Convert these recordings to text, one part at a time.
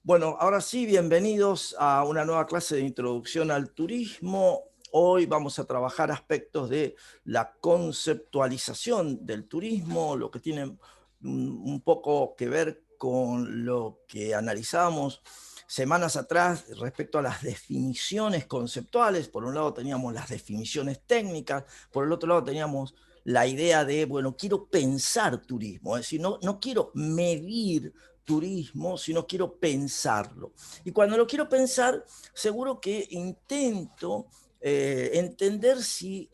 Bueno, ahora sí, bienvenidos a una nueva clase de introducción al turismo. Hoy vamos a trabajar aspectos de la conceptualización del turismo, lo que tiene un poco que ver con lo que analizamos semanas atrás respecto a las definiciones conceptuales. Por un lado teníamos las definiciones técnicas, por el otro lado teníamos la idea de, bueno, quiero pensar turismo, es decir, no quiero medir turismo, sino quiero pensarlo. Y cuando lo quiero pensar, seguro que intento entender si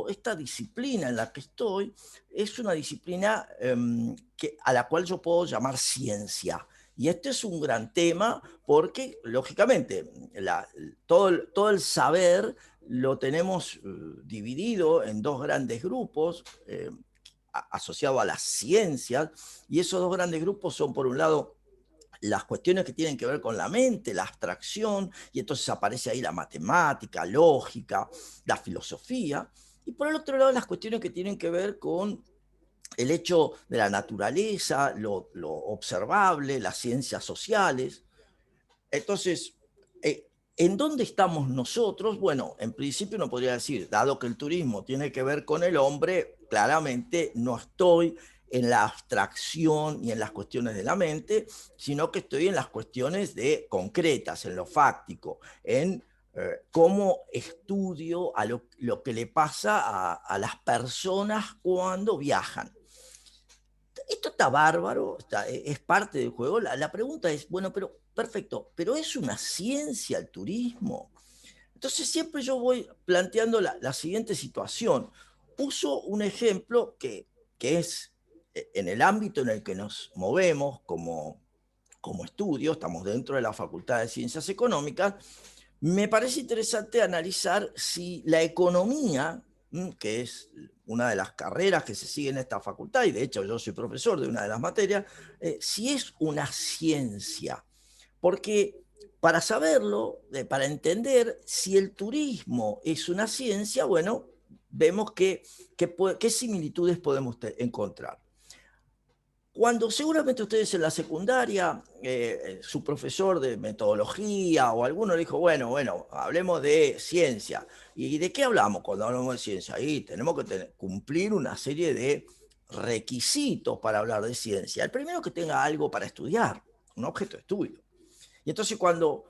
esta disciplina en la que estoy es una disciplina a la cual yo puedo llamar ciencia. Y este es un gran tema porque, lógicamente, todo el saber lo tenemos dividido en dos grandes grupos, asociado a las ciencias, y esos dos grandes grupos son, por un lado, las cuestiones que tienen que ver con la mente, la abstracción, y entonces aparece ahí la matemática, lógica, la filosofía, y por el otro lado las cuestiones que tienen que ver con el hecho de la naturaleza, lo observable, las ciencias sociales. Entonces, ¿en dónde estamos nosotros? Bueno, en principio uno podría decir, dado que el turismo tiene que ver con el hombre, claramente no estoy en la abstracción y en las cuestiones de la mente, sino que estoy en las cuestiones concretas, en lo fáctico, en cómo estudio lo que le pasa a las personas cuando viajan. Esto está bárbaro, es parte del juego. La pregunta es, bueno, pero perfecto, pero ¿es una ciencia el turismo? Entonces siempre yo voy planteando la siguiente situación. Uso un ejemplo que es en el ámbito en el que nos movemos como estudio, estamos dentro de la Facultad de Ciencias Económicas. Me parece interesante analizar si la economía, que es una de las carreras que se sigue en esta facultad, y de hecho yo soy profesor de una de las materias, si es una ciencia. Porque para saberlo, para entender si el turismo es una ciencia, bueno, vemos qué similitudes podemos encontrar. Cuando seguramente ustedes en la secundaria, su profesor de metodología o alguno le dijo, bueno, hablemos de ciencia. ¿Y de qué hablamos cuando hablamos de ciencia? Ahí tenemos que cumplir una serie de requisitos para hablar de ciencia. El primero, que tenga algo para estudiar, un objeto de estudio. Y entonces cuando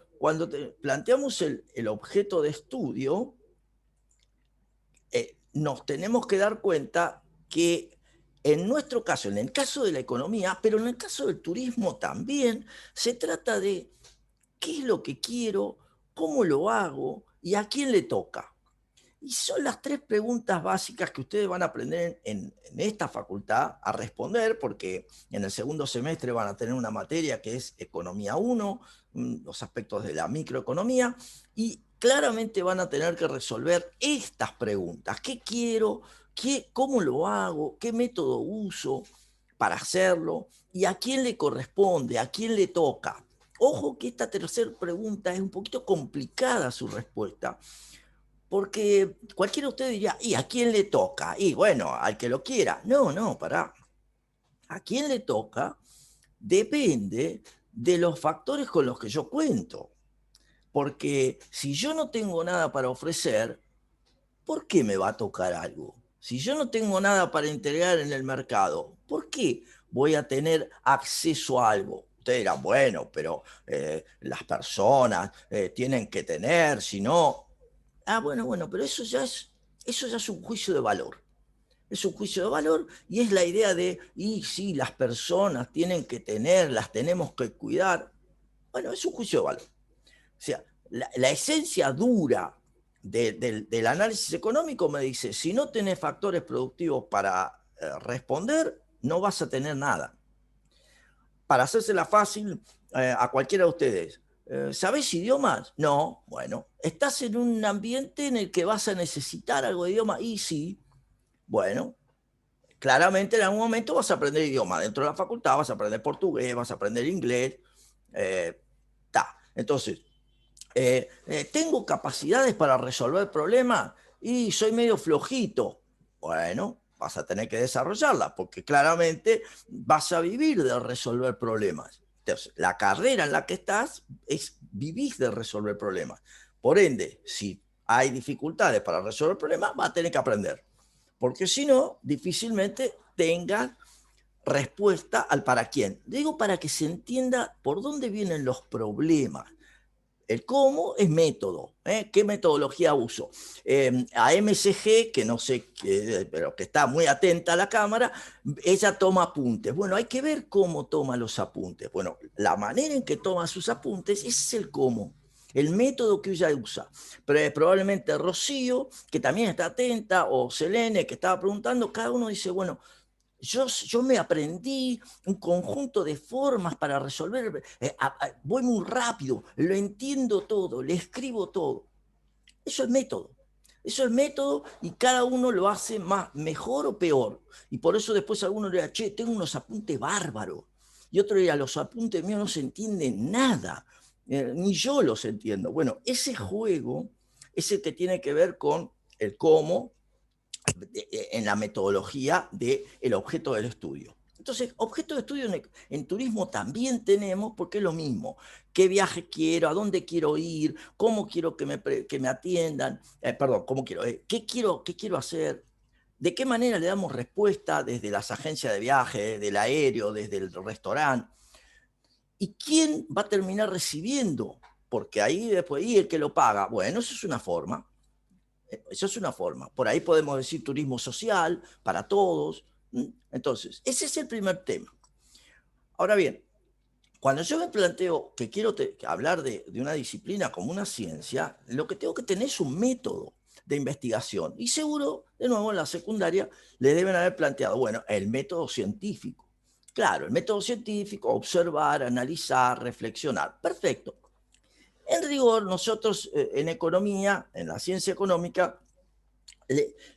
planteamos el objeto de estudio, nos tenemos que dar cuenta que en nuestro caso, en el caso de la economía, pero en el caso del turismo también, se trata de qué es lo que quiero, cómo lo hago y a quién le toca. Y son las tres preguntas básicas que ustedes van a aprender en esta facultad a responder, porque en el segundo semestre van a tener una materia que es Economía 1, los aspectos de la microeconomía, y claramente van a tener que resolver estas preguntas. ¿Qué quiero? ¿Cómo lo hago? ¿Qué método uso para hacerlo? ¿Y a quién le corresponde? ¿A quién le toca? Ojo que esta tercera pregunta es un poquito complicada su respuesta, porque cualquiera de ustedes diría, ¿y a quién le toca? Y bueno, al que lo quiera. No, pará. ¿A quién le toca? Depende de los factores con los que yo cuento. Porque si yo no tengo nada para ofrecer, ¿por qué me va a tocar algo? Si yo no tengo nada para entregar en el mercado, ¿por qué voy a tener acceso a algo? Ustedes dirán, bueno, pero las personas tienen que tener, si no, bueno, pero eso ya es un juicio de valor. Es un juicio de valor y es la idea de, y sí, las personas tienen que tener, las tenemos que cuidar. Bueno, es un juicio de valor. O sea, la esencia dura del análisis económico me dice, si no tenés factores productivos para responder, no vas a tener nada. Para hacérsela fácil a cualquiera de ustedes, ¿sabés idiomas? No, bueno, ¿estás en un ambiente en el que vas a necesitar algo de idioma? Y sí, bueno, claramente en algún momento vas a aprender idioma. Dentro de la facultad vas a aprender portugués, vas a aprender inglés. Eh, Entonces, ¿tengo capacidades para resolver problemas? Y soy medio flojito. Bueno, vas a tener que desarrollarla, porque claramente vas a vivir de resolver problemas. Entonces, la carrera en la que estás vivís de resolver problemas. Por ende, si hay dificultades para resolver problemas, vas a tener que aprender. Porque si no, difícilmente tengas respuesta al para quién. Digo para que se entienda por dónde vienen los problemas. El cómo es método. ¿Qué metodología uso? A MSG, que no sé, pero que está muy atenta a la cámara, ella toma apuntes. Bueno, hay que ver cómo toma los apuntes. Bueno, la manera en que toma sus apuntes, ese es el cómo. El método que ella usa. Pero probablemente Rocío, que también está atenta, o Selene, que estaba preguntando, cada uno dice, bueno, yo me aprendí un conjunto de formas para resolver, voy muy rápido, lo entiendo todo, le escribo todo. Eso es método. Eso es método y cada uno lo hace mejor o peor. Y por eso después alguno le dirá, che, tengo unos apuntes bárbaros. Y otro dirá, los apuntes míos no se entienden nada. Ni yo los entiendo. Bueno, ese juego es el que tiene que ver con el cómo, en la metodología del objeto del estudio. Entonces, objeto de estudio en turismo también tenemos, porque es lo mismo. ¿Qué viaje quiero? ¿A dónde quiero ir? ¿Cómo quiero que me atiendan? Perdón, ¿cómo quiero? ¿Qué quiero hacer? ¿De qué manera le damos respuesta desde las agencias de viaje, desde el aéreo, desde el restaurante? ¿Y quién va a terminar recibiendo? Porque ahí después, ¿y el que lo paga? Bueno, eso es una forma. Eso es una forma. Por ahí podemos decir turismo social para todos. Entonces, ese es el primer tema. Ahora bien, cuando yo me planteo que quiero hablar de una disciplina como una ciencia, lo que tengo que tener es un método de investigación. Y seguro, de nuevo, en la secundaria le deben haber planteado, bueno, el método científico. Claro, el método científico, observar, analizar, reflexionar. Perfecto. En rigor, nosotros en economía, en la ciencia económica,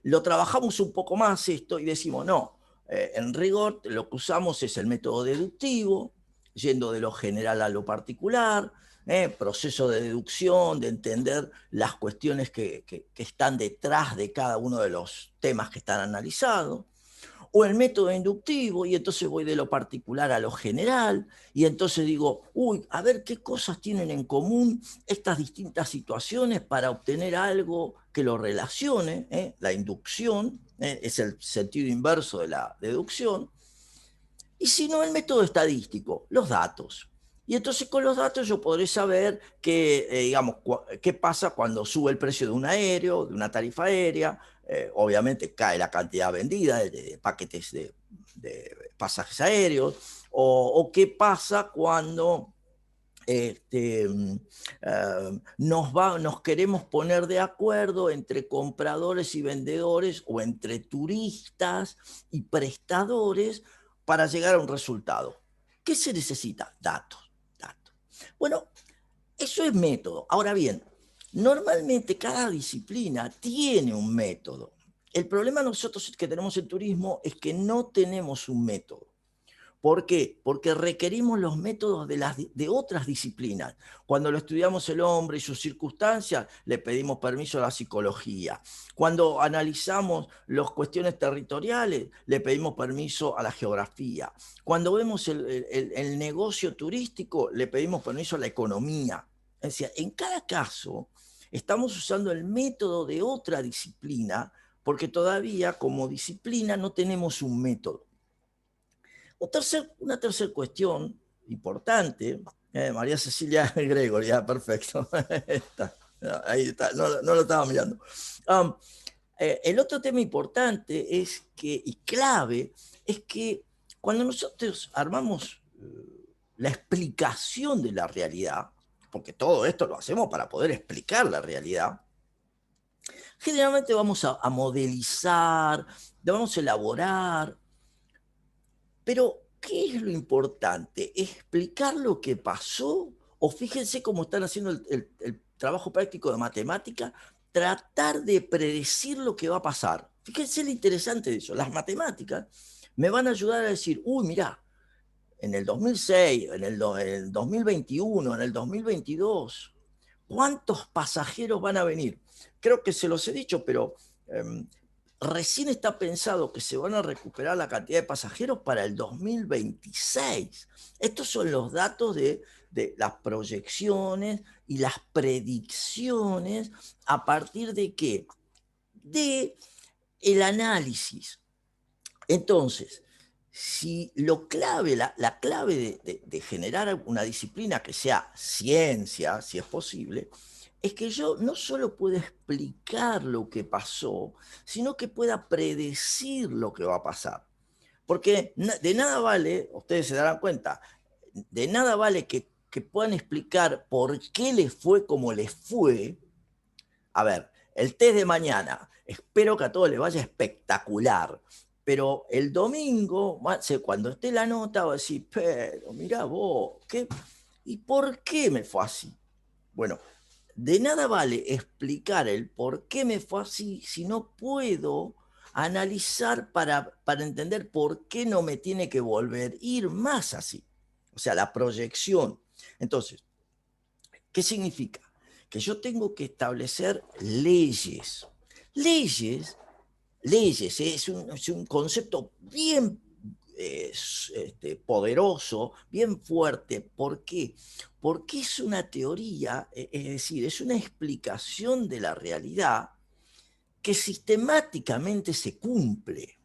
lo trabajamos un poco más esto y decimos, no, en rigor lo que usamos es el método deductivo, yendo de lo general a lo particular, proceso de deducción, de entender las cuestiones que están detrás de cada uno de los temas que están analizados, o el método inductivo, y entonces voy de lo particular a lo general, y entonces digo, uy, a ver qué cosas tienen en común estas distintas situaciones para obtener algo que lo relacione. La inducción es el sentido inverso de la deducción, y si no, el método estadístico, los datos. Y entonces con los datos yo podré saber digamos, qué pasa cuando sube el precio de un aéreo, de una tarifa aérea. Obviamente cae la cantidad vendida de paquetes de pasajes aéreos, o qué pasa cuando nos queremos poner de acuerdo entre compradores y vendedores, o entre turistas y prestadores, para llegar a un resultado. ¿Qué se necesita? Datos. Bueno, eso es método. Ahora bien, normalmente cada disciplina tiene un método. El problema nosotros que tenemos en turismo es que no tenemos un método. ¿Por qué? Porque requerimos los métodos de otras disciplinas. Cuando lo estudiamos el hombre y sus circunstancias, le pedimos permiso a la psicología. Cuando analizamos las cuestiones territoriales, le pedimos permiso a la geografía. Cuando vemos el negocio turístico, le pedimos permiso a la economía. Es decir, en cada caso, estamos usando el método de otra disciplina, porque todavía como disciplina no tenemos un método. Una tercera cuestión importante, María Cecilia Gregory, ya, perfecto. Está, ahí está, no lo estaba mirando. El otro tema importante y clave es que cuando nosotros armamos la explicación de la realidad, porque todo esto lo hacemos para poder explicar la realidad, generalmente vamos a modelizar, vamos a elaborar. Pero, ¿qué es lo importante? ¿Explicar lo que pasó? O fíjense cómo están haciendo el trabajo práctico de matemática, tratar de predecir lo que va a pasar. Fíjense lo interesante de eso. Las matemáticas me van a ayudar a decir, uy, mirá, en el 2006, en el 2021, en el 2022, ¿cuántos pasajeros van a venir? Creo que se los he dicho, pero recién está pensado que se van a recuperar la cantidad de pasajeros para el 2026. Estos son los datos de las proyecciones y las predicciones a partir de qué? De el análisis. Entonces, si lo clave, la clave de generar una disciplina que sea ciencia, si es posible, es que yo no solo pueda explicar lo que pasó, sino que pueda predecir lo que va a pasar. Porque de nada vale, ustedes se darán cuenta, de nada vale que puedan explicar por qué les fue como les fue. A ver, el test de mañana, espero que a todos les vaya espectacular, pero el domingo, cuando esté la nota, va a decir, pero mirá vos, ¿qué? ¿Y por qué me fue así? Bueno, de nada vale explicar el por qué me fue así si no puedo analizar para entender por qué no me tiene que volver ir más así. O sea, la proyección. Entonces, ¿qué significa? Que yo tengo que establecer leyes. Leyes, leyes, es un concepto bien poderoso, bien fuerte. ¿Por qué? Porque es una teoría, es decir, es una explicación de la realidad que sistemáticamente se cumple.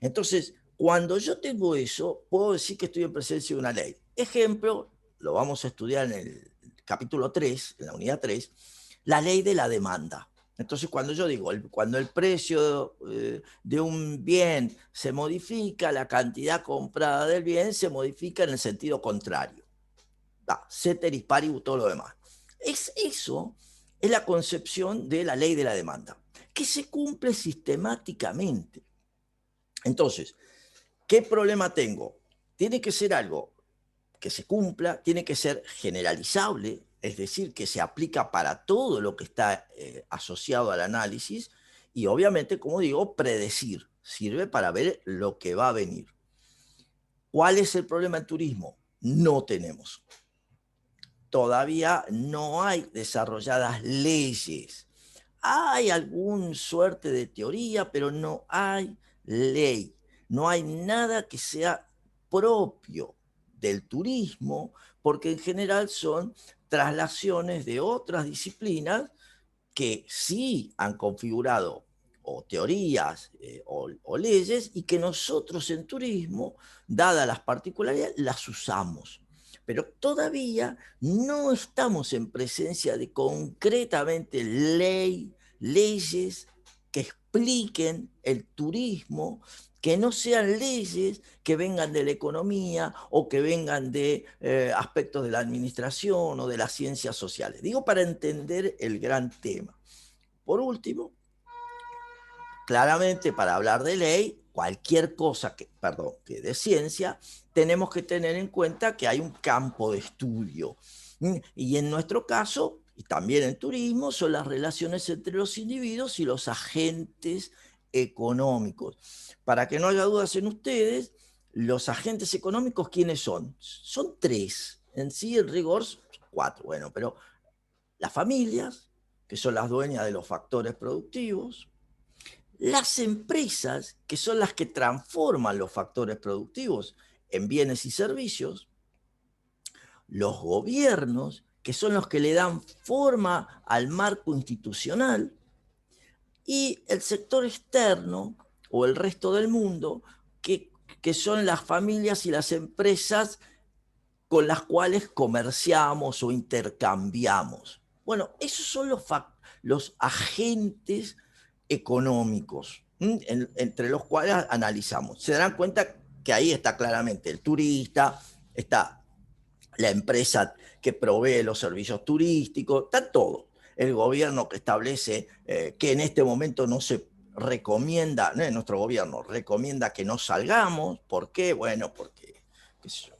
Entonces, cuando yo tengo eso, puedo decir que estoy en presencia de una ley. Ejemplo, lo vamos a estudiar en el capítulo 3, en la unidad 3, la ley de la demanda. Entonces, cuando yo digo, cuando el precio de un bien se modifica, la cantidad comprada del bien se modifica en el sentido contrario. Ceteris paribus, todo lo demás. Eso es la concepción de la ley de la demanda, que se cumple sistemáticamente. Entonces, ¿qué problema tengo? Tiene que ser algo que se cumpla, tiene que ser generalizable, es decir, que se aplica para todo lo que está asociado al análisis y obviamente, como digo, predecir, sirve para ver lo que va a venir. ¿Cuál es el problema del turismo? No tenemos. Todavía no hay desarrolladas leyes. Hay alguna suerte de teoría, pero no hay ley. No hay nada que sea propio del turismo, porque en general son traslaciones de otras disciplinas que sí han configurado o teorías o leyes y que nosotros en turismo, dadas las particularidades, las usamos. Pero todavía no estamos en presencia de concretamente leyes que expliquen el turismo, que no sean leyes que vengan de la economía o que vengan de aspectos de la administración o de las ciencias sociales. Digo para entender el gran tema. Por último, claramente para hablar de ley, cualquier cosa que de ciencia, tenemos que tener en cuenta que hay un campo de estudio. Y en nuestro caso, y también en turismo, son las relaciones entre los individuos y los agentes económicos. Para que no haya dudas en ustedes, los agentes económicos, ¿quiénes son? Son tres. En sí, en rigor, cuatro. Bueno, pero las familias, que son las dueñas de los factores productivos, las empresas, que son las que transforman los factores productivos en bienes y servicios, los gobiernos, que son los que le dan forma al marco institucional, y el sector externo o el resto del mundo, que son las familias y las empresas con las cuales comerciamos o intercambiamos. Bueno, esos son los agentes económicos entre los cuales analizamos. Se darán cuenta que ahí está claramente el turista, está la empresa que provee los servicios turísticos, está todo. El gobierno que establece que en este momento no se recomienda, nuestro gobierno recomienda que no salgamos. ¿Por qué? Bueno, porque qué sé yo,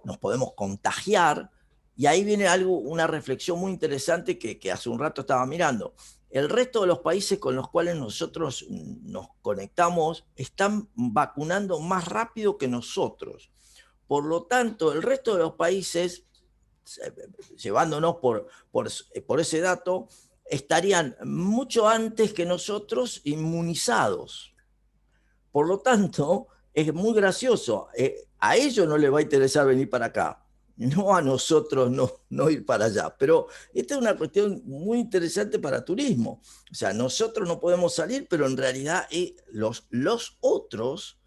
nos podemos contagiar. Y ahí viene una reflexión muy interesante que hace un rato estaba mirando. El resto de los países con los cuales nosotros nos conectamos están vacunando más rápido que nosotros. Por lo tanto, el resto de los países, llevándonos por ese dato, estarían mucho antes que nosotros inmunizados. Por lo tanto, es muy gracioso. A ellos no les va a interesar venir para acá, no a nosotros no ir para allá. Pero esta es una cuestión muy interesante para turismo. O sea, nosotros no podemos salir, pero en realidad los otros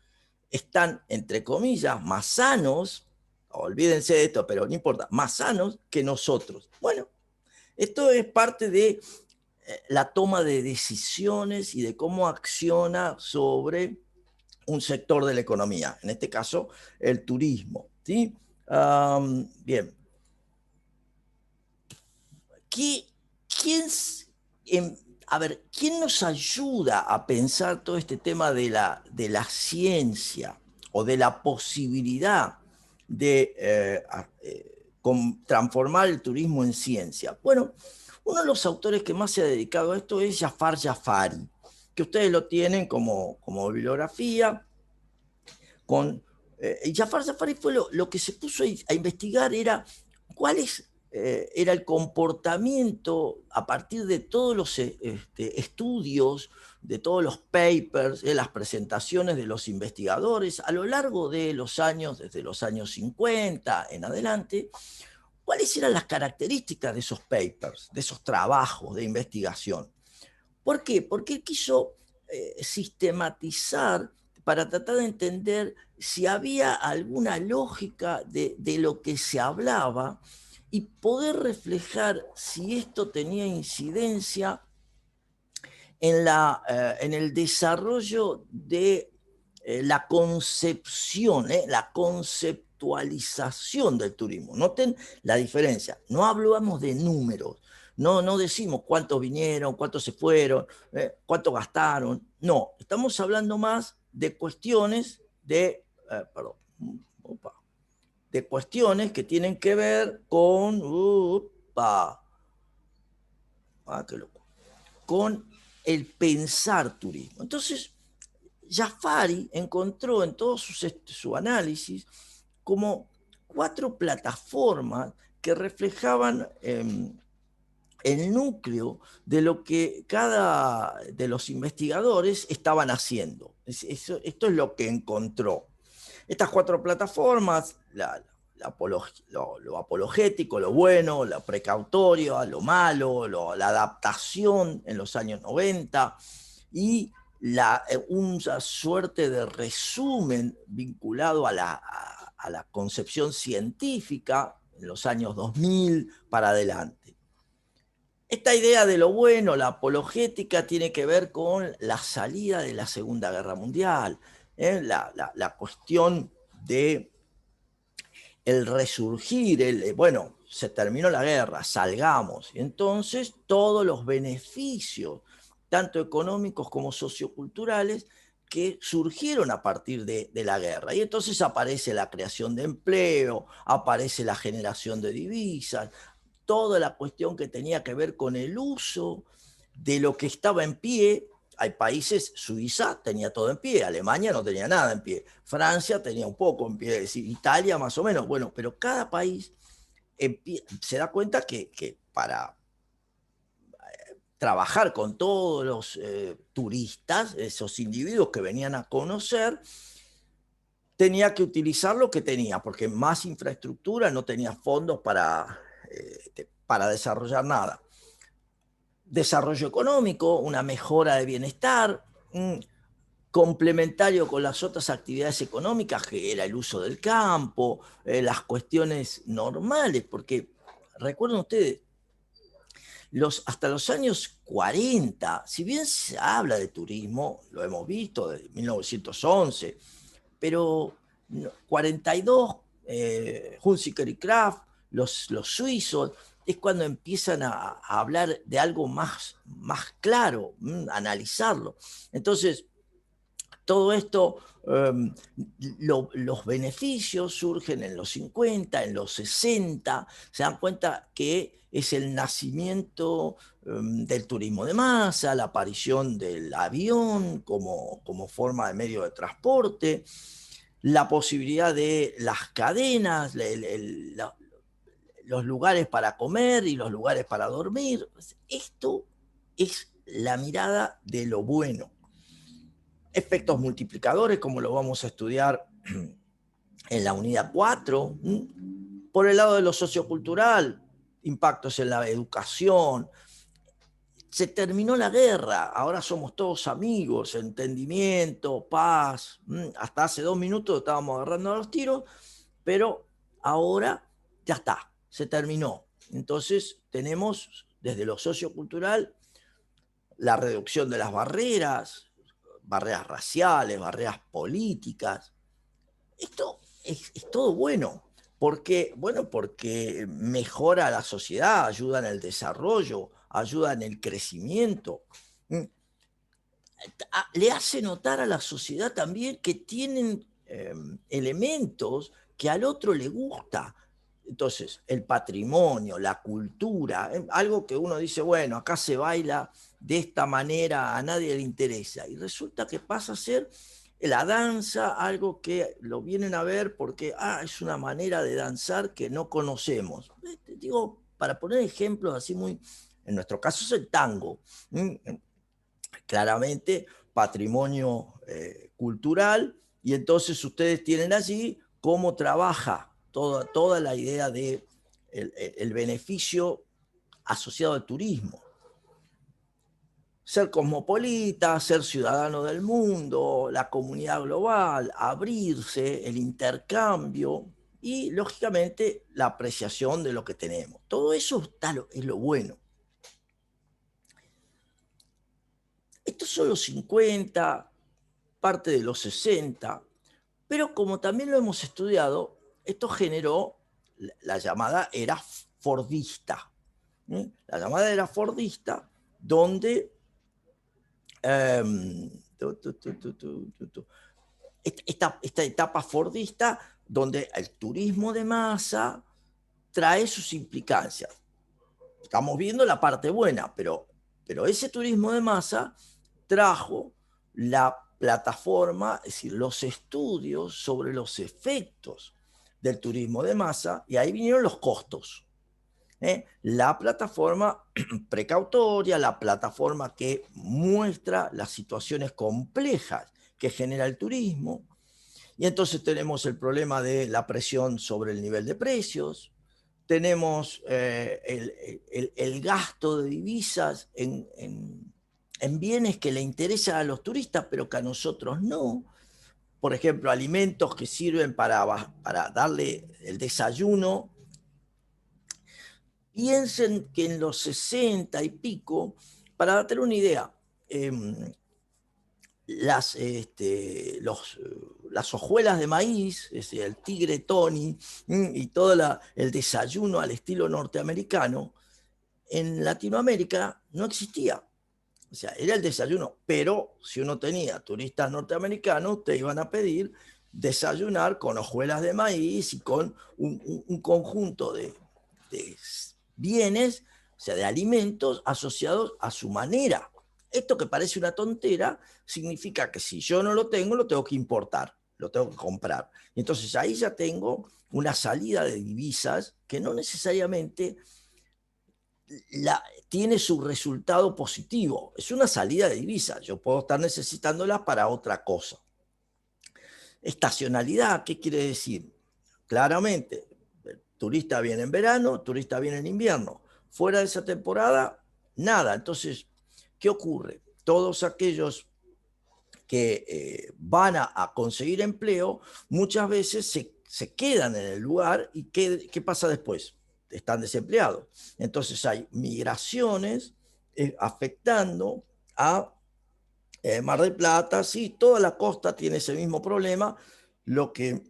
están, entre comillas, más sanos, olvídense de esto, pero no importa, más sanos que nosotros. Bueno, esto es parte de la toma de decisiones y de cómo acciona sobre un sector de la economía, en este caso el turismo. ¿Sí? Bien. ¿Quién, a ver, ¿quién nos ayuda a pensar todo este tema de la ciencia o de la posibilidad de transformar el turismo en ciencia? Bueno, uno de los autores que más se ha dedicado a esto es Jafar Jafari, que ustedes lo tienen como bibliografía. Jafar Jafari fue lo que se puso a investigar era cuál era el comportamiento a partir de todos los estudios, de todos los papers, de las presentaciones de los investigadores a lo largo de los años, desde los años 50 en adelante, cuáles eran las características de esos papers, de esos trabajos de investigación. ¿Por qué? Porque él quiso sistematizar para tratar de entender si había alguna lógica de lo que se hablaba y poder reflejar si esto tenía incidencia en el desarrollo de la concepción, la conceptualización del turismo. Noten la diferencia, no hablamos de números, no decimos cuántos vinieron, cuántos se fueron, cuántos gastaron, no, estamos hablando más de cuestiones perdón, opa, de cuestiones que tienen que ver con, qué loco, con el pensar turismo. Entonces, Jafari encontró en todo su análisis como 4 plataformas que reflejaban el núcleo de lo que cada de los investigadores estaban haciendo. Esto es lo que encontró. Estas 4 plataformas, lo apologético, lo bueno, lo precautorio, lo malo, la adaptación en los años 90 y una suerte de resumen vinculado a la concepción científica en los años 2000 para adelante. Esta idea de lo bueno, la apologética, tiene que ver con la salida de la Segunda Guerra Mundial, la cuestión de el resurgir, bueno, se terminó la guerra, salgamos. Y entonces todos los beneficios, tanto económicos como socioculturales, que surgieron a partir de la guerra. Y entonces aparece la creación de empleo, aparece la generación de divisas, toda la cuestión que tenía que ver con el uso de lo que estaba en pie. Hay países, Suiza tenía todo en pie, Alemania no tenía nada en pie, Francia tenía un poco en pie, es decir, Italia más o menos, bueno, pero cada país se da cuenta que para trabajar con todos los turistas, esos individuos que venían a conocer, tenía que utilizar lo que tenía, porque más infraestructura no tenía fondos para desarrollar nada. Desarrollo económico, una mejora de bienestar, complementario con las otras actividades económicas, que era el uso del campo, las cuestiones normales, porque recuerden ustedes, hasta los años 40, si bien se habla de turismo, lo hemos visto desde 1911, pero 42, Hunziker y Kraft, los suizos, es cuando empiezan a hablar de algo más claro, analizarlo. Entonces, todo esto, los beneficios surgen en los 50, en los 60, se dan cuenta que es el nacimiento del turismo de masa, la aparición del avión como forma de medio de transporte, la posibilidad de las cadenas, los lugares para comer y los lugares para dormir. Esto es la mirada de lo bueno. Efectos multiplicadores, como lo vamos a estudiar en la unidad 4. Por el lado de lo sociocultural, impactos en la educación. Se terminó la guerra, ahora somos todos amigos, entendimiento, paz. Hasta hace 2 minutos estábamos agarrando a los tiros, pero ahora ya está, se terminó. Entonces tenemos desde lo sociocultural la reducción de las barreras raciales, barreras políticas. Esto es todo bueno. ¿Por qué? Bueno, porque mejora la sociedad, ayuda en el desarrollo, ayuda en el crecimiento. Le hace notar a la sociedad también que tienen elementos que al otro le gusta. Entonces, el patrimonio, la cultura, algo que uno dice, bueno, acá se baila de esta manera, a nadie le interesa. Y resulta que pasa a ser la danza algo que lo vienen a ver porque es una manera de danzar que no conocemos. Digo, para poner ejemplos así muy, en nuestro caso es el tango. Claramente patrimonio cultural, y entonces ustedes tienen allí cómo trabaja toda la idea de el beneficio asociado al turismo. Ser cosmopolita, ser ciudadano del mundo, la comunidad global, abrirse, el intercambio y, lógicamente, la apreciación de lo que tenemos. Todo eso es lo bueno. Estos son los 50, parte de los 60, pero como también lo hemos estudiado, esto generó la llamada era fordista. La llamada era fordista, donde esta etapa fordista, donde el turismo de masa trae sus implicancias. Estamos viendo la parte buena, pero ese turismo de masa trajo la plataforma, es decir, los estudios sobre los efectos del turismo de masa, y ahí vinieron los costos. La plataforma precautoria, la plataforma que muestra las situaciones complejas que genera el turismo, y entonces tenemos el problema de la presión sobre el nivel de precios, tenemos el gasto de divisas en bienes que le interesan a los turistas, pero que a nosotros no. Por ejemplo, alimentos que sirven para darle el desayuno. Piensen que en los 60 y pico, para tener una idea, las hojuelas de maíz, es decir, el tigre Tony y todo el desayuno al estilo norteamericano, en Latinoamérica no existía. O sea, era el desayuno, pero si uno tenía turistas norteamericanos, te iban a pedir desayunar con hojuelas de maíz y con un conjunto de bienes, o sea, de alimentos asociados a su manera. Esto que parece una tontera, significa que si yo no lo tengo que importar, lo tengo que comprar. Y entonces ahí ya tengo una salida de divisas que no necesariamente tiene su resultado positivo. Es una salida de divisas. Yo puedo estar necesitándola para otra cosa. Estacionalidad, ¿qué quiere decir? Claramente, el turista viene en verano, el turista viene en invierno. Fuera de esa temporada, nada. Entonces, ¿qué ocurre? Todos aquellos que van a conseguir empleo, muchas veces se quedan en el lugar. ¿Y qué pasa después? Están desempleados. Entonces hay migraciones afectando a Mar del Plata. Sí, toda la costa tiene ese mismo problema, lo que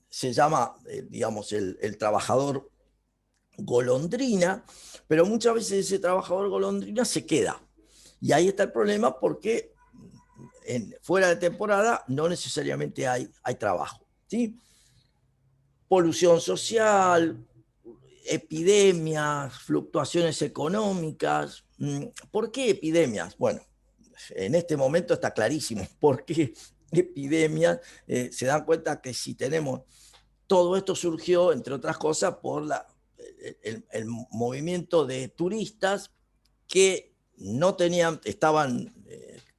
se llama, digamos, el trabajador golondrina, pero muchas veces ese trabajador golondrina se queda. Y ahí está el problema porque fuera de temporada no necesariamente hay trabajo. ¿Sí? Polución social, epidemias, fluctuaciones económicas. ¿Por qué epidemias? Bueno, en este momento está clarísimo por qué epidemias. Se dan cuenta que si tenemos... Todo esto surgió, entre otras cosas, por el movimiento de turistas que no tenían, estaban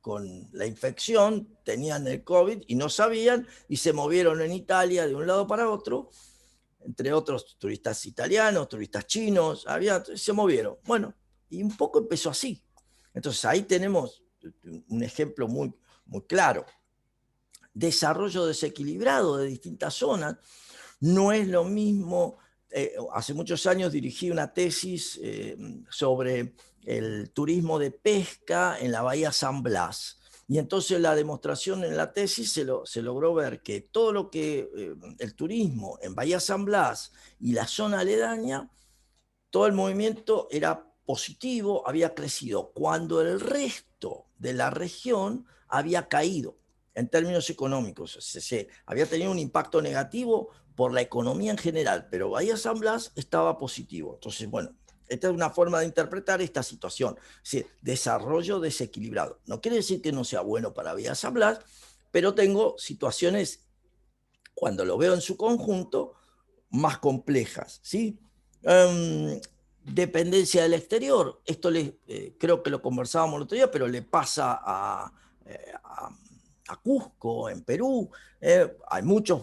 con la infección, tenían el COVID y no sabían, y se movieron en Italia de un lado para otro, entre otros turistas italianos, turistas chinos, se movieron. Bueno, y un poco empezó así. Entonces ahí tenemos un ejemplo muy, muy claro. Desarrollo desequilibrado de distintas zonas. No es lo mismo, hace muchos años dirigí una tesis sobre el turismo de pesca en la bahía San Blas. Y entonces la demostración en la tesis se logró ver que todo lo que el turismo en Bahía San Blas y la zona aledaña, todo el movimiento era positivo, había crecido, cuando el resto de la región había caído en términos económicos. Se había tenido un impacto negativo por la economía en general, pero Bahía San Blas estaba positivo. Entonces, bueno, esta es una forma de interpretar esta situación. Es desarrollo desequilibrado. No quiere decir que no sea bueno para Bahía San Blas, pero tengo situaciones, cuando lo veo en su conjunto, más complejas, ¿sí? Dependencia del exterior. Esto creo que lo conversábamos el otro día, pero le pasa a Cusco, en Perú. Hay muchos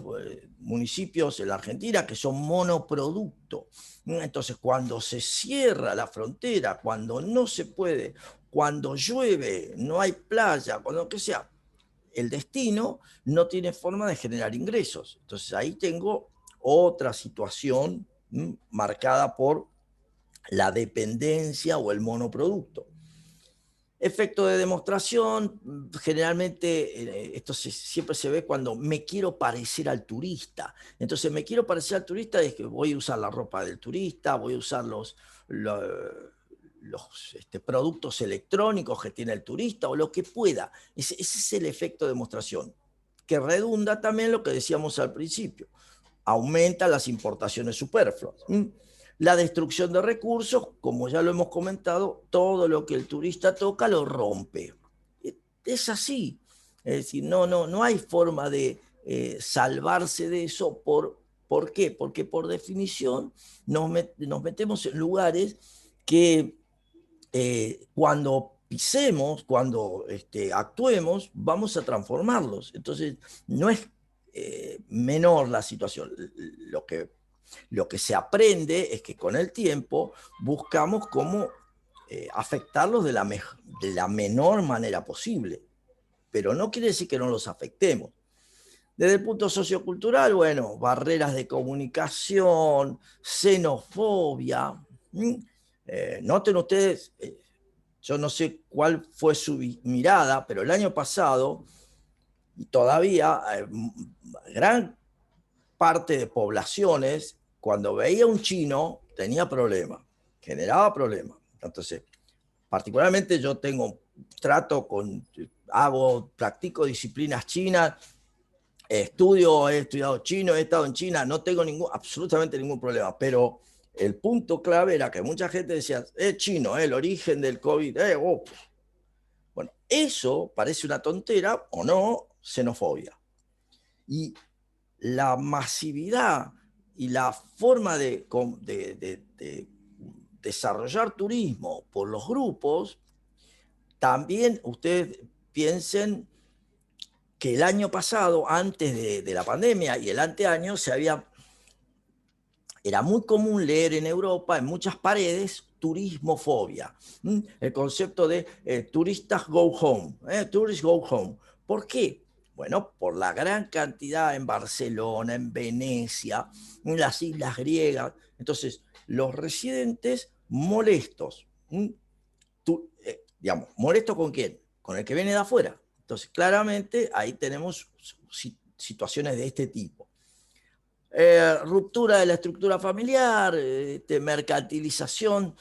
municipios en la Argentina que son monoproducto. Entonces, cuando se cierra la frontera, cuando no se puede, cuando llueve, no hay playa, cuando que sea, el destino no tiene forma de generar ingresos. Entonces, ahí tengo otra situación marcada por la dependencia o el monoproducto. Efecto de demostración, generalmente esto siempre se ve cuando me quiero parecer al turista. Entonces me quiero parecer al turista es que voy a usar la ropa del turista, voy a usar los productos electrónicos que tiene el turista o lo que pueda. Ese es el efecto de demostración, que redunda también lo que decíamos al principio. Aumenta las importaciones superfluas. La destrucción de recursos, como ya lo hemos comentado, todo lo que el turista toca lo rompe. Es así. Es decir, no hay forma de salvarse de eso. ¿Por qué? Porque por definición nos metemos en lugares que cuando pisemos, cuando actuemos, vamos a transformarlos. Entonces, no es menor la situación. Lo que se aprende es que con el tiempo buscamos cómo afectarlos de la menor manera posible, pero no quiere decir que no los afectemos. Desde el punto sociocultural, bueno, barreras de comunicación, xenofobia. Noten ustedes, yo no sé cuál fue su mirada, pero el año pasado, y todavía, gran parte de poblaciones, cuando veía un chino, tenía problemas, generaba problemas. Entonces, particularmente yo practico disciplinas chinas, he estudiado chino, he estado en China, no tengo absolutamente ningún problema, pero el punto clave era que mucha gente decía, es chino, el origen del COVID, oh. Bueno, eso parece una tontera o no, xenofobia. Y la masividad y la forma de desarrollar turismo por los grupos, también ustedes piensen que el año pasado, antes de la pandemia y el anteaño, era muy común leer en Europa, en muchas paredes, turismofobia. El concepto de turistas go home, tourists go home. ¿Por qué? Bueno, por la gran cantidad en Barcelona, en Venecia, en las islas griegas. Entonces, los residentes molestos. Digamos, ¿molesto con quién? Con el que viene de afuera. Entonces, claramente, ahí tenemos situaciones de este tipo. Ruptura de la estructura familiar, mercantilización.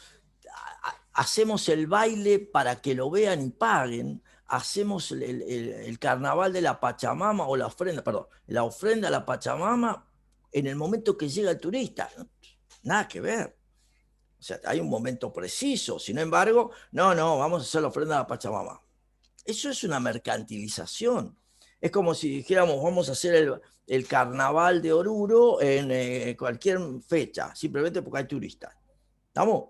Hacemos el baile para que lo vean y paguen. Hacemos el carnaval de la Pachamama o la ofrenda a la Pachamama en el momento que llega el turista. Nada que ver. O sea, hay un momento preciso. Sin embargo, no, vamos a hacer la ofrenda a la Pachamama. Eso es una mercantilización. Es como si dijéramos, vamos a hacer el carnaval de Oruro en cualquier fecha, simplemente porque hay turistas. ¿Estamos?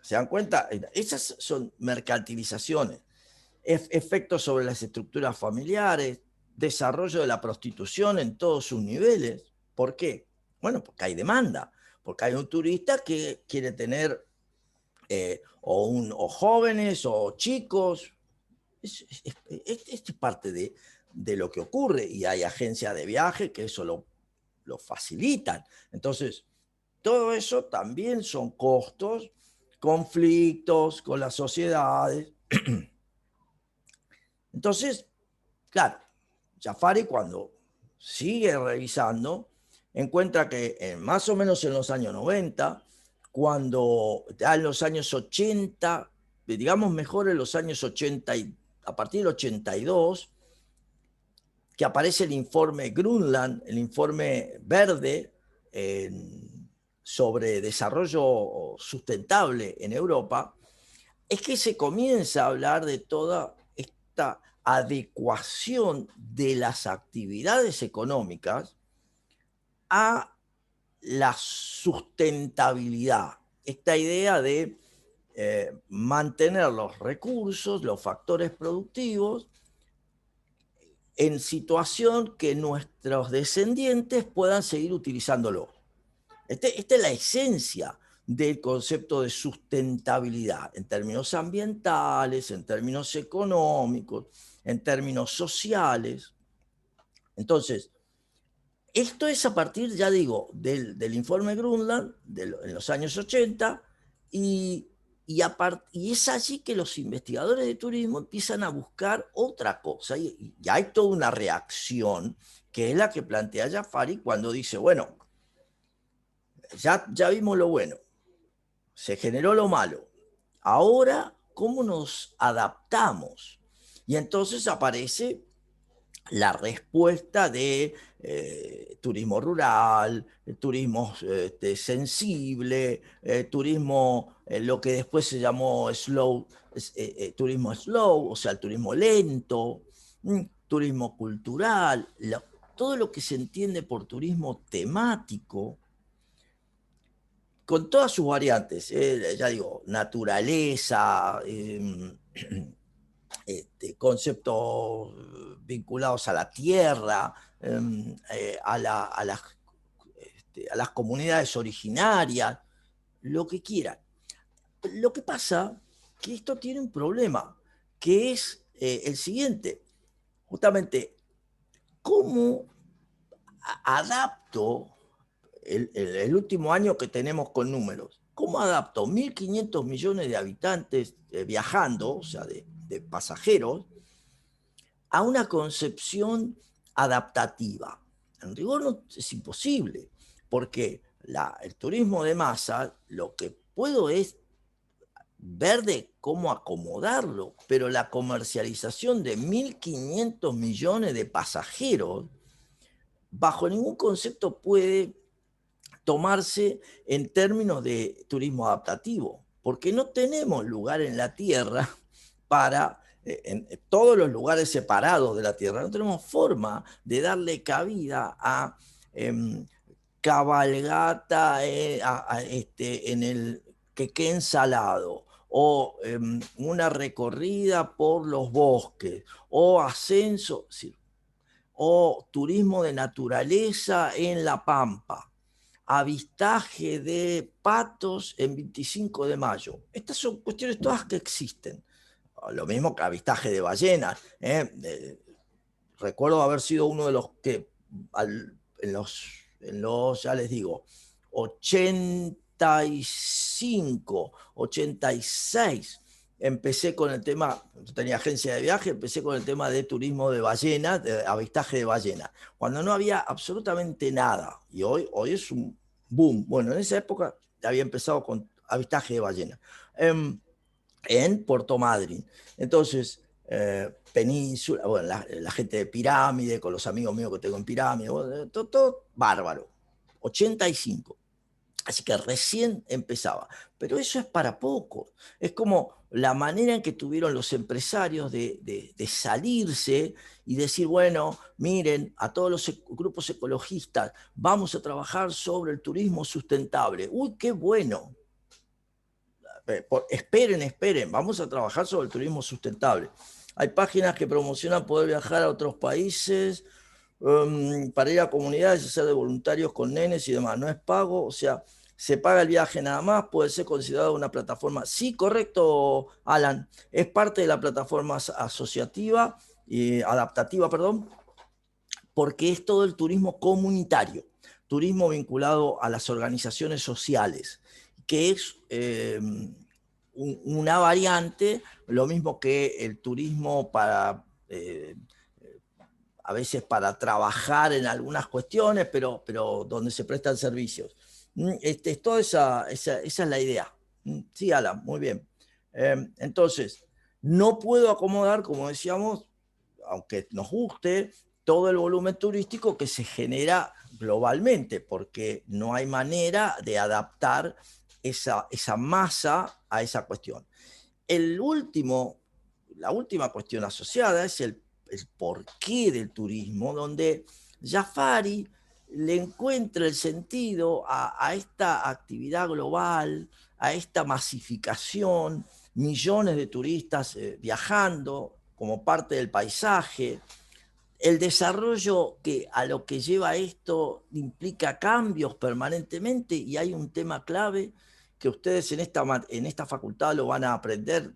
¿Se dan cuenta? Esas son mercantilizaciones, efectos sobre las estructuras familiares, desarrollo de la prostitución en todos sus niveles. ¿Por qué? Bueno, porque hay demanda, porque hay un turista que quiere tener o jóvenes o chicos. Esto es parte de lo que ocurre, y hay agencias de viaje que eso lo facilitan. Entonces, todo eso también son costos, conflictos con las sociedades. Entonces, claro, Jafari, cuando sigue revisando, encuentra que más o menos en los años 90, cuando ya en los años 80, digamos mejor en los años 80, a partir del 82, que aparece el informe Grunland, el informe verde sobre desarrollo sustentable en Europa, es que se comienza a hablar de toda esta adecuación de las actividades económicas a la sustentabilidad. Esta idea de mantener los recursos, los factores productivos, en situación que nuestros descendientes puedan seguir utilizándolo. Esta es la esencia del concepto de sustentabilidad, en términos ambientales, en términos económicos, en términos sociales. Entonces, esto es a partir, ya digo, del informe Grunland en los años 80, y es allí que los investigadores de turismo empiezan a buscar otra cosa, y hay toda una reacción que es la que plantea Jafari cuando dice, bueno, ya vimos lo bueno, se generó lo malo, ahora, ¿cómo nos adaptamos? Y entonces aparece la respuesta de turismo rural, turismo sensible, turismo, lo que después se llamó turismo slow, o sea, el turismo lento, turismo cultural, todo lo que se entiende por turismo temático, con todas sus variantes, ya digo, naturaleza, conceptos vinculados a la tierra, a las comunidades originarias, lo que quieran. Lo que pasa es que esto tiene un problema, que es el siguiente, justamente, ¿cómo adapto el último año que tenemos con números? ¿Cómo adapto 1.500 millones de habitantes viajando, o sea, de pasajeros, a una concepción adaptativa? En rigor no, es imposible, porque el turismo de masa, lo que puedo es ver de cómo acomodarlo, pero la comercialización de 1.500 millones de pasajeros, bajo ningún concepto puede tomarse en términos de turismo adaptativo, porque no tenemos lugar en la Tierra para, en todos los lugares separados de la Tierra, no tenemos forma de darle cabida a cabalgata en el Quequén Salado, o una recorrida por los bosques, o ascenso, o turismo de naturaleza en La Pampa, avistaje de patos en 25 de mayo. Estas son cuestiones todas que existen. Lo mismo que avistaje de ballenas. Recuerdo haber sido uno de los que en los, ya les digo, 85, 86, empecé con el tema, yo tenía agencia de viaje, empecé con el tema de turismo de ballenas, de avistaje de ballenas, cuando no había absolutamente nada. Y hoy es un boom. Bueno, en esa época había empezado con avistaje de ballenas en Puerto Madryn. Entonces, Península, bueno, la gente de Pirámide, con los amigos míos que tengo en Pirámide, bueno, todo bárbaro. 85. Así que recién empezaba. Pero eso es para poco. Es como la manera en que tuvieron los empresarios de salirse y decir, bueno, miren, a todos los grupos ecologistas, vamos a trabajar sobre el turismo sustentable. Uy, qué bueno. esperen, vamos a trabajar sobre el turismo sustentable. Hay páginas que promocionan poder viajar a otros países para ir a comunidades y ser de voluntarios con nenes y demás. No es pago, o sea, se paga el viaje nada más, puede ser considerado una plataforma. Sí, correcto, Alan, es parte de la plataforma asociativa y adaptativa, perdón, porque es todo el turismo comunitario, turismo vinculado a las organizaciones sociales, que es una variante, lo mismo que el turismo para a veces para trabajar en algunas cuestiones, pero donde se prestan servicios. Toda esa es la idea. Sí, Alan, muy bien. Entonces, no puedo acomodar, como decíamos, aunque nos guste, todo el volumen turístico que se genera globalmente, porque no hay manera de adaptar esa masa a esa cuestión. La última cuestión asociada es el porqué del turismo, donde Jafari le encuentra el sentido a esta actividad global, a esta masificación, millones de turistas viajando como parte del paisaje. El desarrollo que a lo que lleva esto implica cambios permanentemente, y hay un tema clave que ustedes en esta facultad lo van a aprender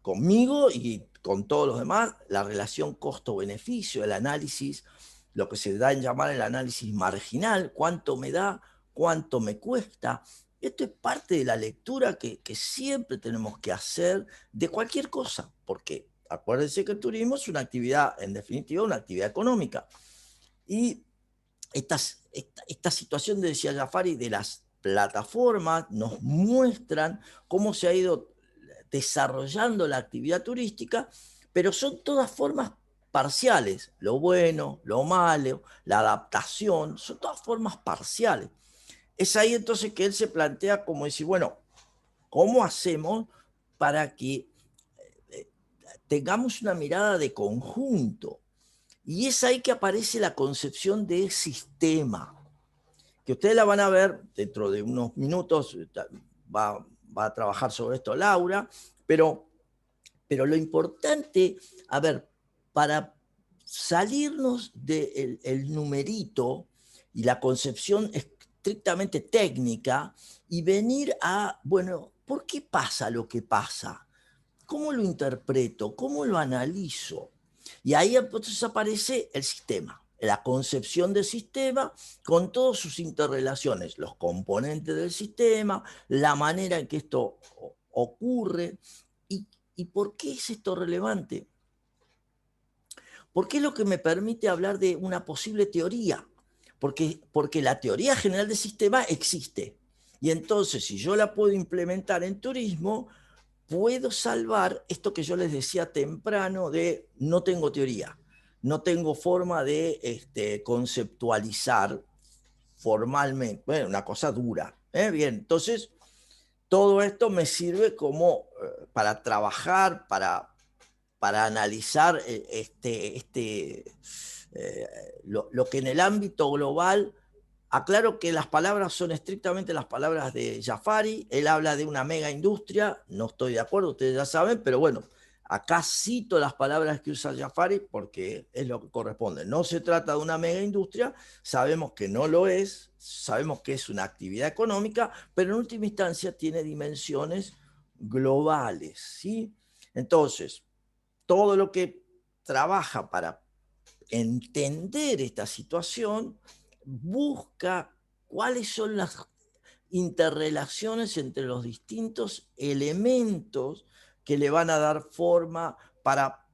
conmigo y con todos los demás, la relación costo-beneficio, el análisis, lo que se da en llamar el análisis marginal, cuánto me da, cuánto me cuesta. Esto es parte de la lectura que siempre tenemos que hacer de cualquier cosa, porque acuérdense que el turismo es una actividad, en definitiva, una actividad económica. Y esta situación, decía Jafari, de las plataformas nos muestran cómo se ha ido desarrollando la actividad turística, pero son todas formas parciales. Lo bueno, lo malo, la adaptación, son todas formas parciales. Es ahí entonces que él se plantea como decir, bueno, ¿cómo hacemos para que tengamos una mirada de conjunto? Y es ahí que aparece la concepción de sistema, que ustedes la van a ver dentro de unos minutos, va a trabajar sobre esto Laura, pero lo importante, a ver, para salirnos del numerito y la concepción estrictamente técnica y venir a, bueno, ¿por qué pasa lo que pasa? ¿Cómo lo interpreto? ¿Cómo lo analizo? Y ahí entonces aparece el sistema, la concepción del sistema con todas sus interrelaciones, los componentes del sistema, la manera en que esto ocurre. ¿Y por qué es esto relevante? Porque es lo que me permite hablar de una posible teoría. Porque la teoría general del sistema existe. Y entonces, si yo la puedo implementar en turismo, puedo salvar esto que yo les decía temprano de no tengo teoría, no tengo forma de conceptualizar formalmente, bueno, una cosa dura. Bien, entonces todo esto me sirve como para trabajar, para analizar lo que en el ámbito global. Aclaro que las palabras son estrictamente las palabras de Jafari. Él habla de una mega industria, no estoy de acuerdo, ustedes ya saben, pero bueno, acá cito las palabras que usa Jafari porque es lo que corresponde. No se trata de una mega industria, sabemos que no lo es, sabemos que es una actividad económica, pero en última instancia tiene dimensiones globales, ¿sí? Entonces, todo lo que trabaja para entender esta situación busca cuáles son las interrelaciones entre los distintos elementos que le van a dar forma para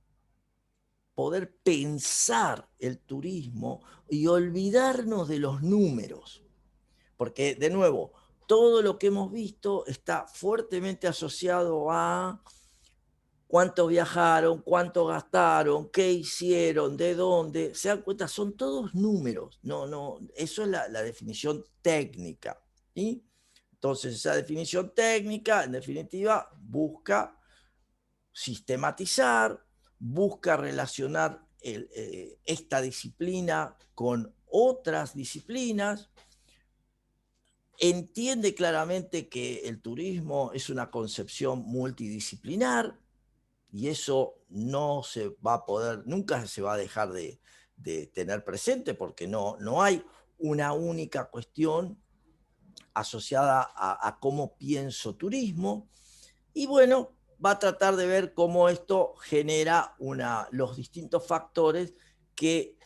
poder pensar el turismo y olvidarnos de los números. Porque, de nuevo, todo lo que hemos visto está fuertemente asociado a cuánto viajaron, cuánto gastaron, qué hicieron, de dónde. Se dan cuenta, son todos números. No, eso es la definición técnica. ¿Sí? Entonces, esa definición técnica, en definitiva, busca sistematizar, busca relacionar esta disciplina con otras disciplinas, entiende claramente que el turismo es una concepción multidisciplinar y eso no se va a poder, nunca se va a dejar de tener presente porque no hay una única cuestión asociada a cómo pienso turismo. Y bueno, va a tratar de ver cómo esto genera los distintos factores que,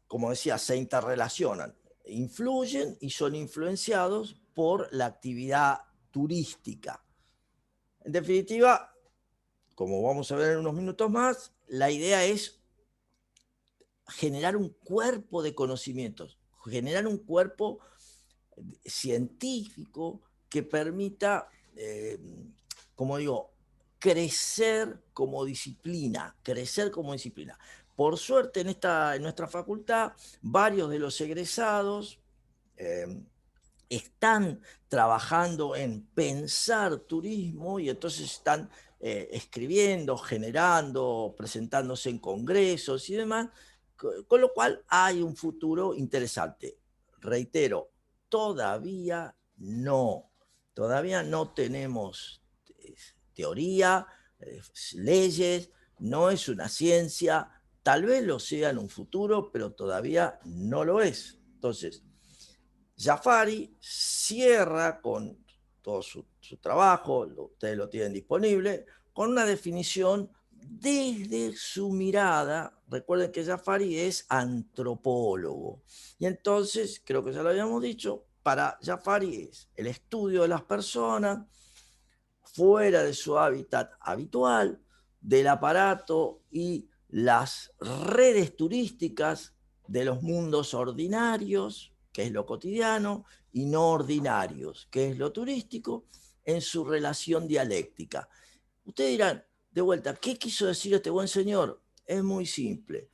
como decía, se interrelacionan, influyen y son influenciados por la actividad turística. En definitiva, como vamos a ver en unos minutos más, la idea es generar un cuerpo de conocimientos, generar un cuerpo científico que permita, como digo, crecer como disciplina, crecer como disciplina. Por suerte en nuestra facultad, varios de los egresados están trabajando en pensar turismo y entonces están escribiendo, generando, presentándose en congresos y demás, con lo cual hay un futuro interesante. Reitero, todavía no tenemos teoría, leyes, no es una ciencia, tal vez lo sea en un futuro, pero todavía no lo es. Entonces, Jafari cierra con todo su trabajo, ustedes lo tienen disponible, con una definición desde su mirada. Recuerden que Jafari es antropólogo. Y entonces, creo que ya lo habíamos dicho, para Jafari es el estudio de las personas fuera de su hábitat habitual, del aparato y las redes turísticas de los mundos ordinarios, que es lo cotidiano, y no ordinarios, que es lo turístico, en su relación dialéctica. Ustedes dirán, de vuelta, ¿qué quiso decir este buen señor? Es muy simple.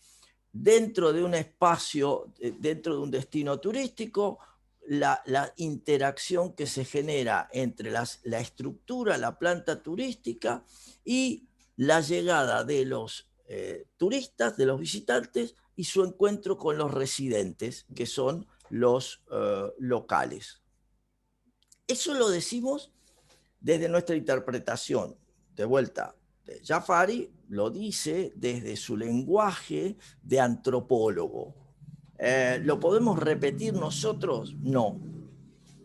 Dentro de un espacio, dentro de un destino turístico, la interacción que se genera entre la estructura, la planta turística y la llegada de los turistas, de los visitantes y su encuentro con los residentes, que son los locales. Eso lo decimos desde nuestra interpretación. De vuelta, Jafari lo dice desde su lenguaje de antropólogo. ¿Lo podemos repetir nosotros? No.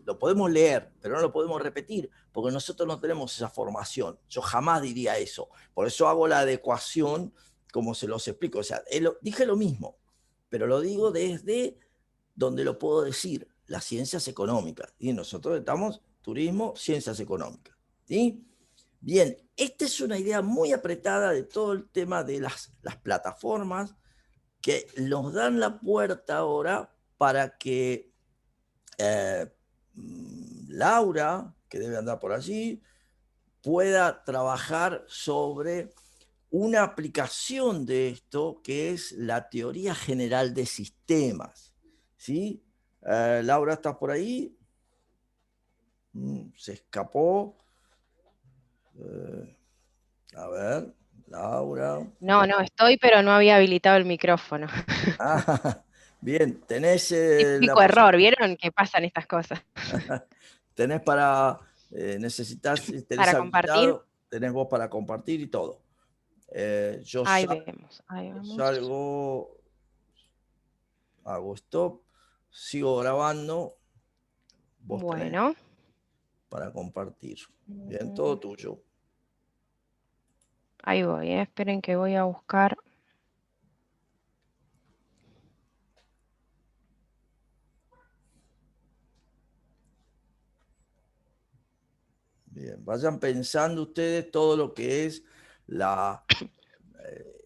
Lo podemos leer, pero no lo podemos repetir, porque nosotros no tenemos esa formación. Yo jamás diría eso. Por eso hago la adecuación como se los explico. O sea, dije lo mismo, pero lo digo desde donde lo puedo decir, las ciencias económicas. Y nosotros estamos turismo, ciencias económicas. ¿Sí? Bien, esta es una idea muy apretada de todo el tema de las plataformas que nos dan la puerta ahora para que Laura, que debe andar por allí, pueda trabajar sobre una aplicación de esto que es la teoría general de sistemas. ¿Sí? Laura, ¿estás por ahí? Se escapó. A ver, Laura. No, no, estoy, pero no había habilitado el micrófono. Ah, bien, tenés la Típico error, posibilidad. ¿vieron que pasan estas cosas? Tenés para, necesitas, tenés Para compartir, habilitado, tenés vos para compartir y todo. Yo ahí vemos, ahí vemos. salgo, hago stop, sigo grabando, vos tenés Bueno. para compartir. Bien, todo Mm, tuyo. ahí voy, esperen que voy a buscar. Bien, vayan pensando ustedes todo lo que es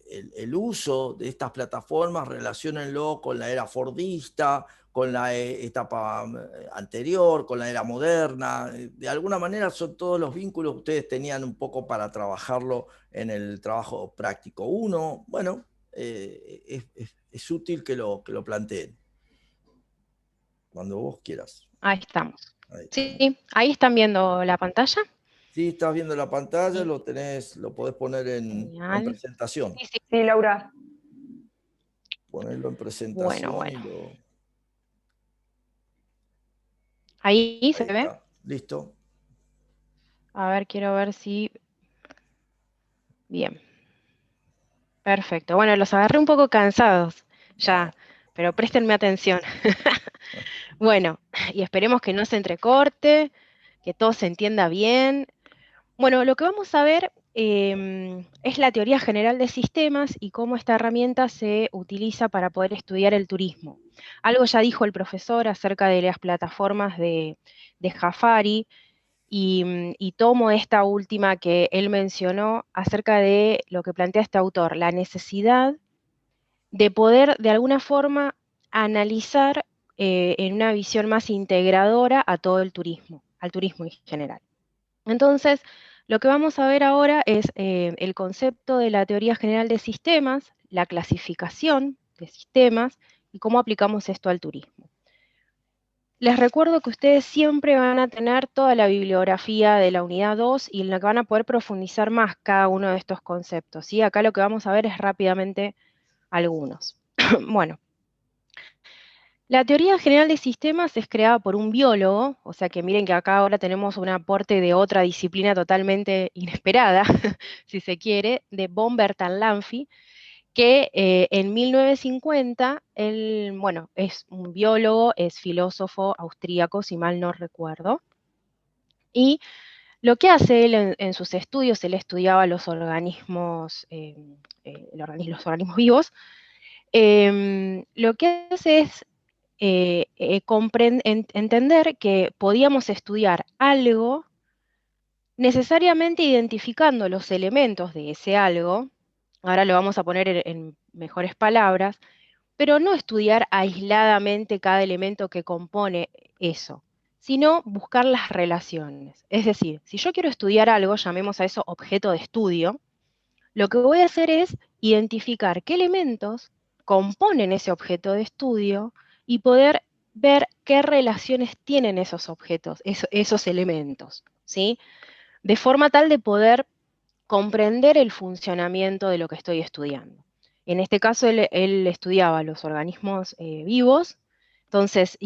el uso de estas plataformas, relaciónenlo con la era fordista, con la etapa anterior, con la era moderna. De alguna manera son todos los vínculos que ustedes tenían un poco para trabajarlo en el trabajo práctico. Uno, bueno, es útil que lo planteen cuando vos quieras. Ahí estamos. Ahí estamos. Sí, ahí están viendo la pantalla. Si estás viendo la pantalla, Sí, lo tenés, lo podés poner en genial. presentación. Sí, sí, sí, Laura. Ponerlo en Bueno, presentación y bueno. lo... Ahí se Ahí ve. está, listo. A ver, quiero ver si... Bien, perfecto. Bueno, los agarré un poco cansados ya, No. pero préstenme atención. Bueno, y esperemos que no se entrecorte, que todo se entienda bien. Bueno, lo que vamos a ver es la teoría general de sistemas y cómo esta herramienta se utiliza para poder estudiar el turismo. Algo ya dijo el profesor acerca de las plataformas de Jafari y tomo esta última que él mencionó acerca de lo que plantea este autor, la necesidad de poder de alguna forma analizar en una visión más integradora a todo el turismo, al turismo en general. Entonces, lo que vamos a ver ahora es el concepto de la teoría general de sistemas, la clasificación de sistemas y cómo aplicamos esto al turismo. Les recuerdo que ustedes siempre van a tener toda la bibliografía de la unidad 2 y en la que van a poder profundizar más cada uno de estos conceptos, ¿sí? Acá lo que vamos a ver es rápidamente algunos. Bueno, la teoría general de sistemas es creada por un biólogo, o sea que miren que acá ahora tenemos un aporte de otra disciplina totalmente inesperada, si se quiere, de von Bertalanffy, que en 1950, él, bueno, es un biólogo, es filósofo austríaco, si mal no recuerdo, y lo que hace él en sus estudios, él estudiaba los organismos, los organismos vivos, lo que hace es entender que podíamos estudiar algo necesariamente identificando los elementos de ese algo, ahora lo vamos a poner en mejores palabras, pero no estudiar aisladamente cada elemento que compone eso, sino buscar las relaciones. Es decir, si yo quiero estudiar algo, llamemos a eso objeto de estudio, lo que voy a hacer es identificar qué elementos componen ese objeto de estudio y poder ver qué relaciones tienen esos objetos, esos elementos, ¿sí? De forma tal de poder comprender el funcionamiento de lo que estoy estudiando. En este caso, él estudiaba los organismos vivos, entonces,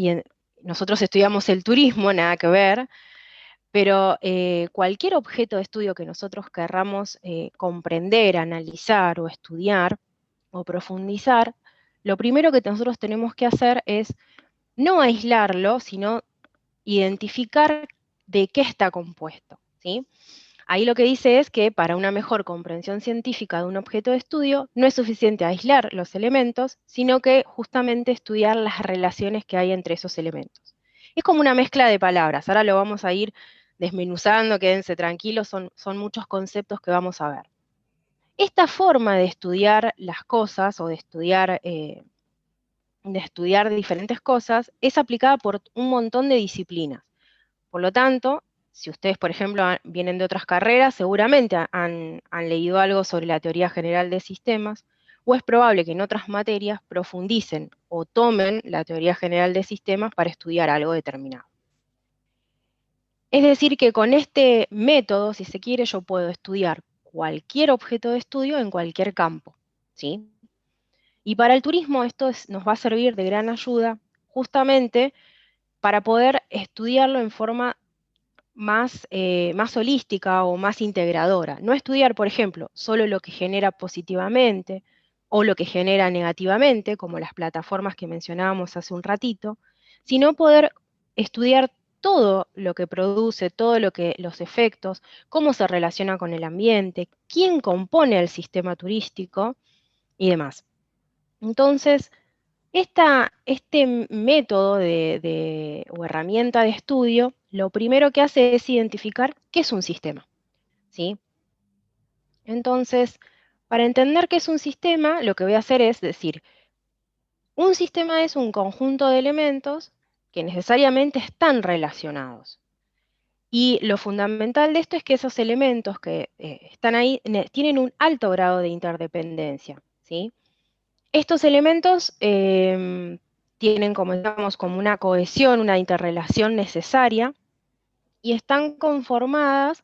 nosotros estudiamos el turismo, nada que ver, pero cualquier objeto de estudio que nosotros querramos comprender, analizar o estudiar o profundizar, lo primero que nosotros tenemos que hacer es no aislarlo, sino identificar de qué está compuesto, ¿sí? Ahí lo que dice es que para una mejor comprensión científica de un objeto de estudio no es suficiente aislar los elementos, sino que justamente estudiar las relaciones que hay entre esos elementos. Es como una mezcla de palabras, ahora lo vamos a ir desmenuzando, quédense tranquilos, son muchos conceptos que vamos a ver. Esta forma de estudiar las cosas o de estudiar diferentes cosas es aplicada por un montón de disciplinas. Por lo tanto, si ustedes, por ejemplo, vienen de otras carreras, seguramente han leído algo sobre la teoría general de sistemas, o es probable que en otras materias profundicen o tomen la teoría general de sistemas para estudiar algo determinado. Es decir, que con este método, si se quiere, yo puedo estudiar cualquier objeto de estudio en cualquier campo, ¿sí? Y para el turismo esto nos va a servir de gran ayuda justamente para poder estudiarlo en forma más holística o más integradora. No estudiar, por ejemplo, solo lo que genera positivamente o lo que genera negativamente, como las plataformas que mencionábamos hace un ratito, sino poder estudiar todo lo que produce, todo lo que los efectos, cómo se relaciona con el ambiente, quién compone el sistema turístico y demás. Entonces, este método o herramienta de estudio, lo primero que hace es identificar qué es un sistema, ¿sí? Entonces, para entender qué es un sistema, lo que voy a hacer es decir, un sistema es un conjunto de elementos que necesariamente están relacionados. Y lo fundamental de esto es que esos elementos que están ahí tienen un alto grado de interdependencia, ¿sí? Estos elementos tienen, como digamos, como una cohesión, una interrelación necesaria y están conformadas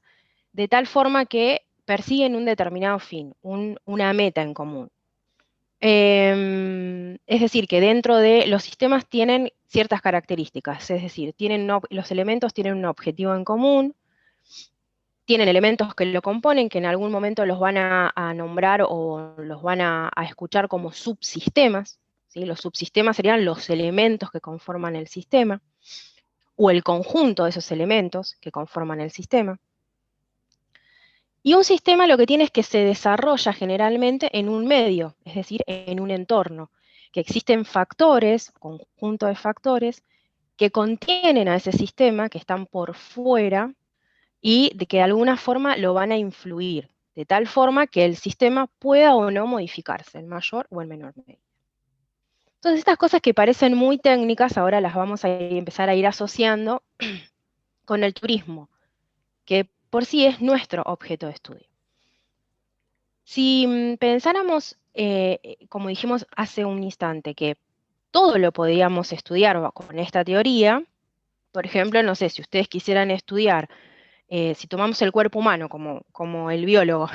de tal forma que persiguen un determinado fin, una meta en común. Es decir, que dentro de los sistemas tienen ciertas características, es decir, los elementos tienen un objetivo en común, tienen elementos que lo componen, que en algún momento los van a nombrar o los van a escuchar como subsistemas, ¿sí? Los subsistemas serían los elementos que conforman el sistema, o el conjunto de esos elementos que conforman el sistema. Y un sistema lo que tiene es que se desarrolla generalmente en un medio, es decir, en un entorno, que existen factores, conjunto de factores, que contienen a ese sistema, que están por fuera, y de que de alguna forma lo van a influir, de tal forma que el sistema pueda o no modificarse en mayor o en menor medida. Entonces, estas cosas que parecen muy técnicas, ahora las vamos a empezar a ir asociando con el turismo, que por sí es nuestro objeto de estudio. Si pensáramos, como dijimos hace un instante, que todo lo podíamos estudiar con esta teoría, por ejemplo, no sé, si ustedes quisieran estudiar, si tomamos el cuerpo humano como el biólogo,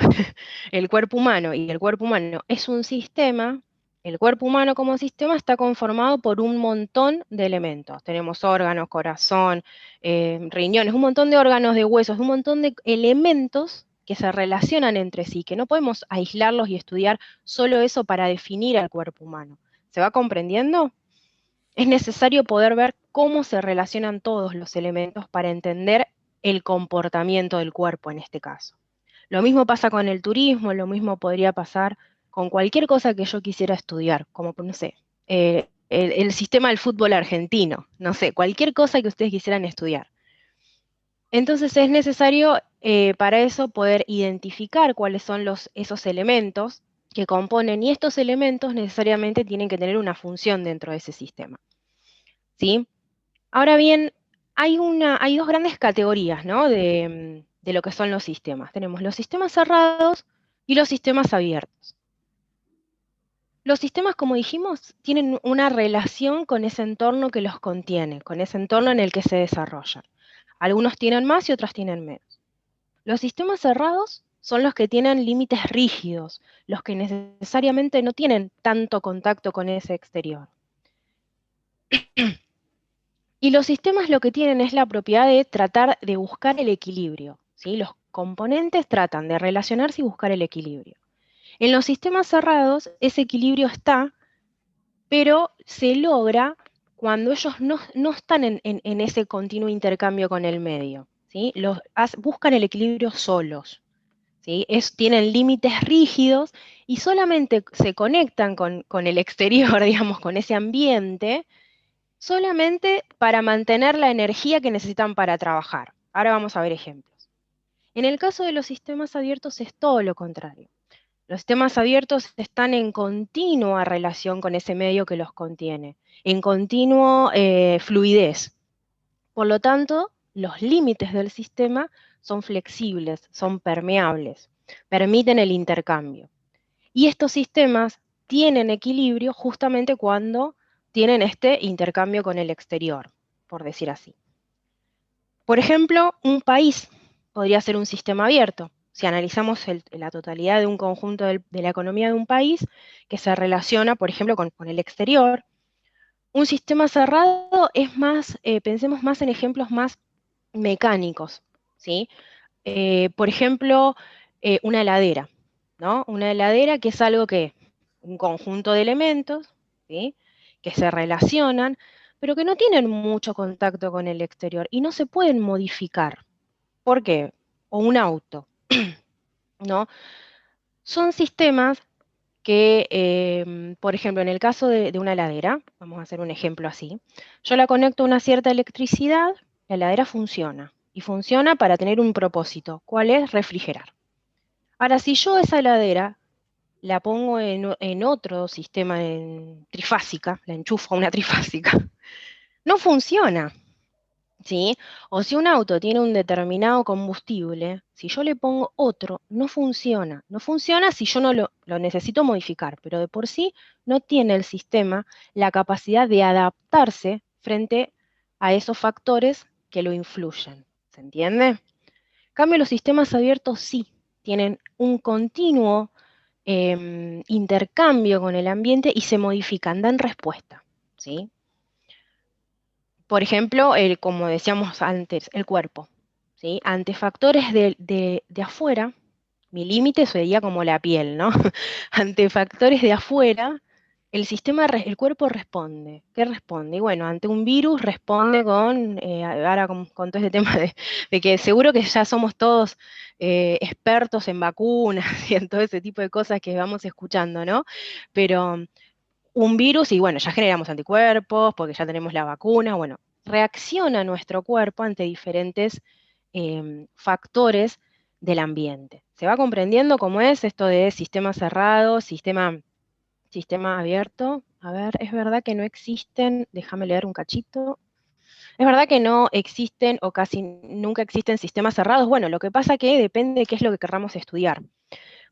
el cuerpo humano, y el cuerpo humano es un sistema, el cuerpo humano como sistema está conformado por un montón de elementos. Tenemos órganos, corazón, riñones, un montón de órganos, de huesos, un montón de elementos que se relacionan entre sí, que no podemos aislarlos y estudiar solo eso para definir al cuerpo humano. ¿Se va comprendiendo? Es necesario poder ver cómo se relacionan todos los elementos para entender el comportamiento del cuerpo en este caso. Lo mismo pasa con el turismo, lo mismo podría pasar con cualquier cosa que yo quisiera estudiar, como, no sé, el sistema del fútbol argentino, no sé, cualquier cosa que ustedes quisieran estudiar. Entonces es necesario para eso poder identificar cuáles son esos elementos que componen, y estos elementos necesariamente tienen que tener una función dentro de ese sistema, ¿sí? Ahora bien, hay dos grandes categorías, ¿no? De lo que son los sistemas. Tenemos los sistemas cerrados y los sistemas abiertos. Los sistemas, como dijimos, tienen una relación con ese entorno que los contiene, con ese entorno en el que se desarrollan. Algunos tienen más y otros tienen menos. Los sistemas cerrados son los que tienen límites rígidos, los que necesariamente no tienen tanto contacto con ese exterior. Y los sistemas lo que tienen es la propiedad de tratar de buscar el equilibrio, ¿sí? Los componentes tratan de relacionarse y buscar el equilibrio. En los sistemas cerrados, ese equilibrio está, pero se logra cuando ellos no están en ese continuo intercambio con el medio, ¿sí? Buscan el equilibrio solos, ¿sí? Tienen límites rígidos y solamente se conectan con el exterior, digamos, con ese ambiente, solamente para mantener la energía que necesitan para trabajar. Ahora vamos a ver ejemplos. En el caso de los sistemas abiertos es todo lo contrario. Los sistemas abiertos están en continua relación con ese medio que los contiene, en continuo fluidez. Por lo tanto, los límites del sistema son flexibles, son permeables, permiten el intercambio. Y estos sistemas tienen equilibrio justamente cuando tienen este intercambio con el exterior, por decir así. Por ejemplo, un país podría ser un sistema abierto. Si analizamos la totalidad de un conjunto de la economía de un país que se relaciona, por ejemplo, con el exterior, un sistema cerrado es más, pensemos más en ejemplos más mecánicos, ¿sí? Por ejemplo, una heladera, ¿no? Una heladera que es algo que, un conjunto de elementos, ¿sí? Que se relacionan, pero que no tienen mucho contacto con el exterior y no se pueden modificar. ¿Por qué? O un auto, ¿no? Son sistemas que, por ejemplo, en el caso de una heladera, vamos a hacer un ejemplo así, yo la conecto a una cierta electricidad, la heladera funciona, y funciona para tener un propósito, ¿cuál es? Refrigerar. Ahora, si yo esa heladera la pongo en otro sistema trifásica, la enchufo a una trifásica, no funciona, ¿sí? O si un auto tiene un determinado combustible, si yo le pongo otro, no funciona. No funciona si yo no lo necesito modificar, pero de por sí no tiene el sistema la capacidad de adaptarse frente a esos factores que lo influyen. ¿Se entiende? En cambio, los sistemas abiertos sí tienen un continuo intercambio con el ambiente y se modifican, dan respuesta, ¿sí? Por ejemplo, como decíamos antes, el cuerpo, ¿sí? Ante factores de afuera, mi límite sería como la piel, ¿no? Ante factores de afuera, el cuerpo responde. ¿Qué responde? Y bueno, ante un virus responde ahora con todo este tema de que seguro que ya somos todos expertos en vacunas y en todo ese tipo de cosas que vamos escuchando, ¿no? Pero un virus y bueno, ya generamos anticuerpos porque ya tenemos la vacuna, bueno, reacciona nuestro cuerpo ante diferentes factores del ambiente. ¿Se va comprendiendo cómo es esto de sistema cerrado, sistema abierto? A ver, es verdad que no existen, déjame leer un cachito. Es verdad que no existen o casi nunca existen sistemas cerrados. Bueno, lo que pasa que depende de qué es lo que querramos estudiar.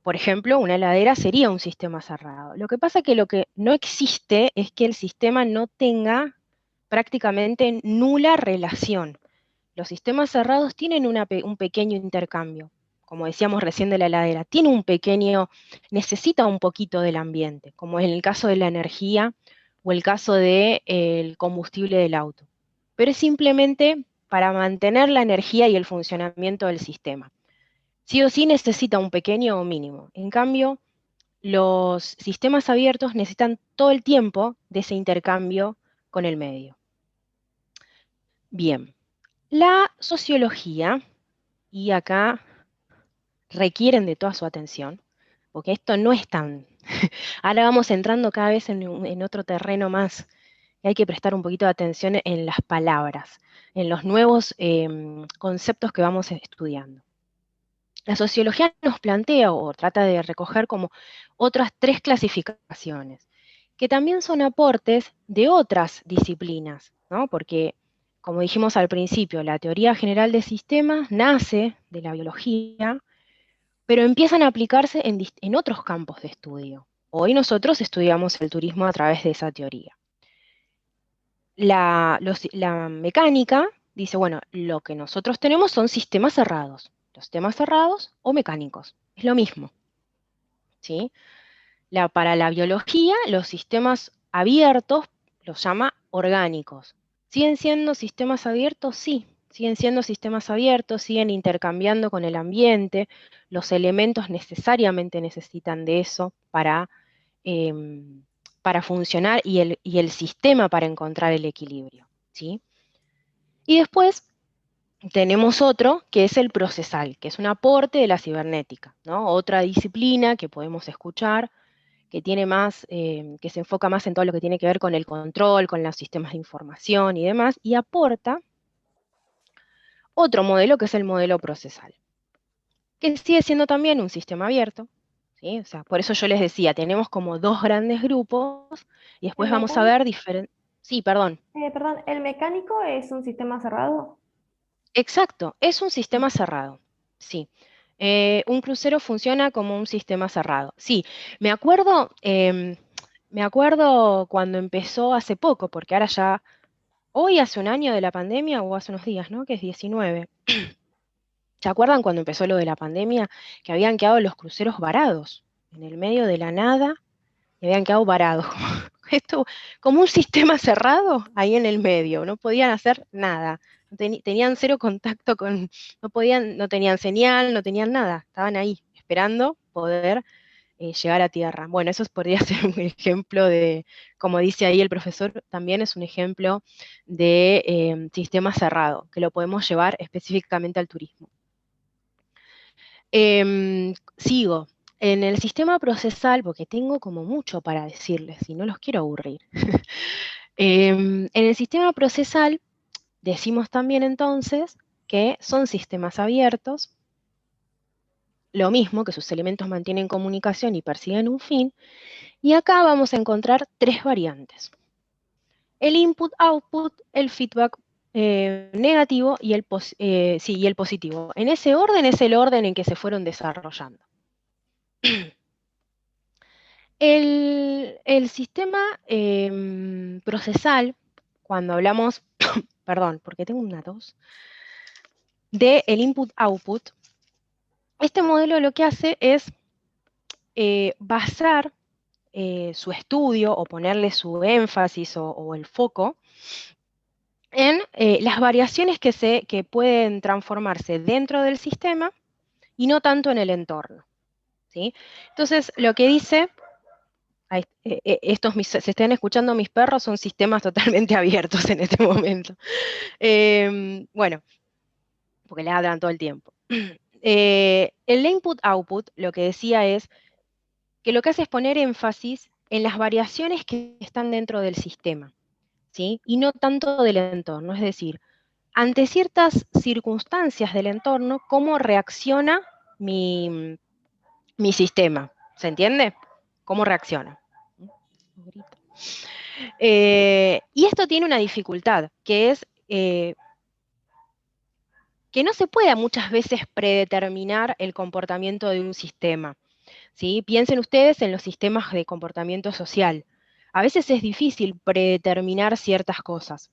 Por ejemplo, una heladera sería un sistema cerrado. Lo que pasa que lo que no existe es que el sistema no tenga prácticamente nula relación. Los sistemas cerrados tienen un pequeño intercambio, como decíamos recién de la heladera, tiene necesita un poquito del ambiente, como en el caso de la energía o el caso del combustible del auto. Pero es simplemente para mantener la energía y el funcionamiento del sistema. Sí o sí necesita un pequeño o mínimo. En cambio, los sistemas abiertos necesitan todo el tiempo de ese intercambio con el medio. Bien, la sociología, y acá requieren de toda su atención, porque esto no es tan... Ahora vamos entrando cada vez en otro terreno más, y hay que prestar un poquito de atención en las palabras, en los nuevos conceptos que vamos estudiando. La sociología nos plantea o trata de recoger como otras tres clasificaciones, que también son aportes de otras disciplinas, ¿no? Porque, como dijimos al principio, la teoría general de sistemas nace de la biología, pero empiezan a aplicarse en otros campos de estudio. Hoy nosotros estudiamos el turismo a través de esa teoría. La mecánica dice, bueno, lo que nosotros tenemos son sistemas cerrados. Los sistemas cerrados o mecánicos, es lo mismo, ¿sí? Para la biología, los sistemas abiertos los llama orgánicos. ¿Siguen siendo sistemas abiertos? Sí, siguen siendo sistemas abiertos, siguen intercambiando con el ambiente, los elementos necesariamente necesitan de eso em, para funcionar y el sistema para encontrar el equilibrio, ¿sí? Y después tenemos otro que es el procesal, que es un aporte de la cibernética, ¿no? Otra disciplina que podemos escuchar, que tiene más, que se enfoca más en todo lo que tiene que ver con el control, con los sistemas de información y demás, y aporta otro modelo que es el modelo procesal, que sigue siendo también un sistema abierto, ¿sí? O sea, por eso yo les decía, tenemos como dos grandes grupos y El después vamos a mecánico, ver diferentes... Sí, perdón. perdón, ¿el mecánico es un sistema cerrado? Exacto, es un Ah, sistema cerrado, sí. Un crucero funciona como un sistema cerrado. Sí, me acuerdo cuando empezó hace poco, porque ahora ya, hoy hace un año de la pandemia o hace unos días, ¿no? Que es 19. ¿Se acuerdan cuando empezó lo de la pandemia que habían quedado los cruceros varados en el medio de la nada y habían quedado varados? Esto, como un sistema cerrado ahí en el medio, no podían hacer nada. Tenían cero contacto no tenían señal, no tenían nada, estaban ahí esperando poder llegar a tierra. Bueno, eso podría ser un ejemplo de, como dice ahí el profesor, también es un ejemplo de sistema cerrado, que lo podemos llevar específicamente al turismo. Sigo. En el sistema procesal, porque tengo como mucho para decirles y no los quiero aburrir. En el sistema procesal decimos también entonces que son sistemas abiertos, lo mismo que sus elementos mantienen comunicación y persiguen un fin, y acá vamos a encontrar tres variantes. El input-output, el feedback negativo y el positivo. En ese orden es el orden en que se fueron desarrollando. El sistema procesal, cuando hablamos, perdón, porque tengo una tos, del input-output, este modelo lo que hace es basar su estudio o ponerle su énfasis o el foco en las variaciones que pueden transformarse dentro del sistema y no tanto en el entorno, ¿sí? Entonces, lo que dice, se están escuchando mis perros, son sistemas totalmente abiertos en este momento. Bueno, porque ladran todo el tiempo. El input-output lo que decía es que lo que hace es poner énfasis en las variaciones que están dentro del sistema, ¿sí? Y no tanto del entorno, es decir, ante ciertas circunstancias del entorno, cómo reacciona mi sistema, ¿se entiende? ¿Cómo reacciona? Y esto tiene una dificultad, que es que no se puede muchas veces predeterminar el comportamiento de un sistema, ¿sí? Piensen ustedes en los sistemas de comportamiento social. A veces es difícil predeterminar ciertas cosas,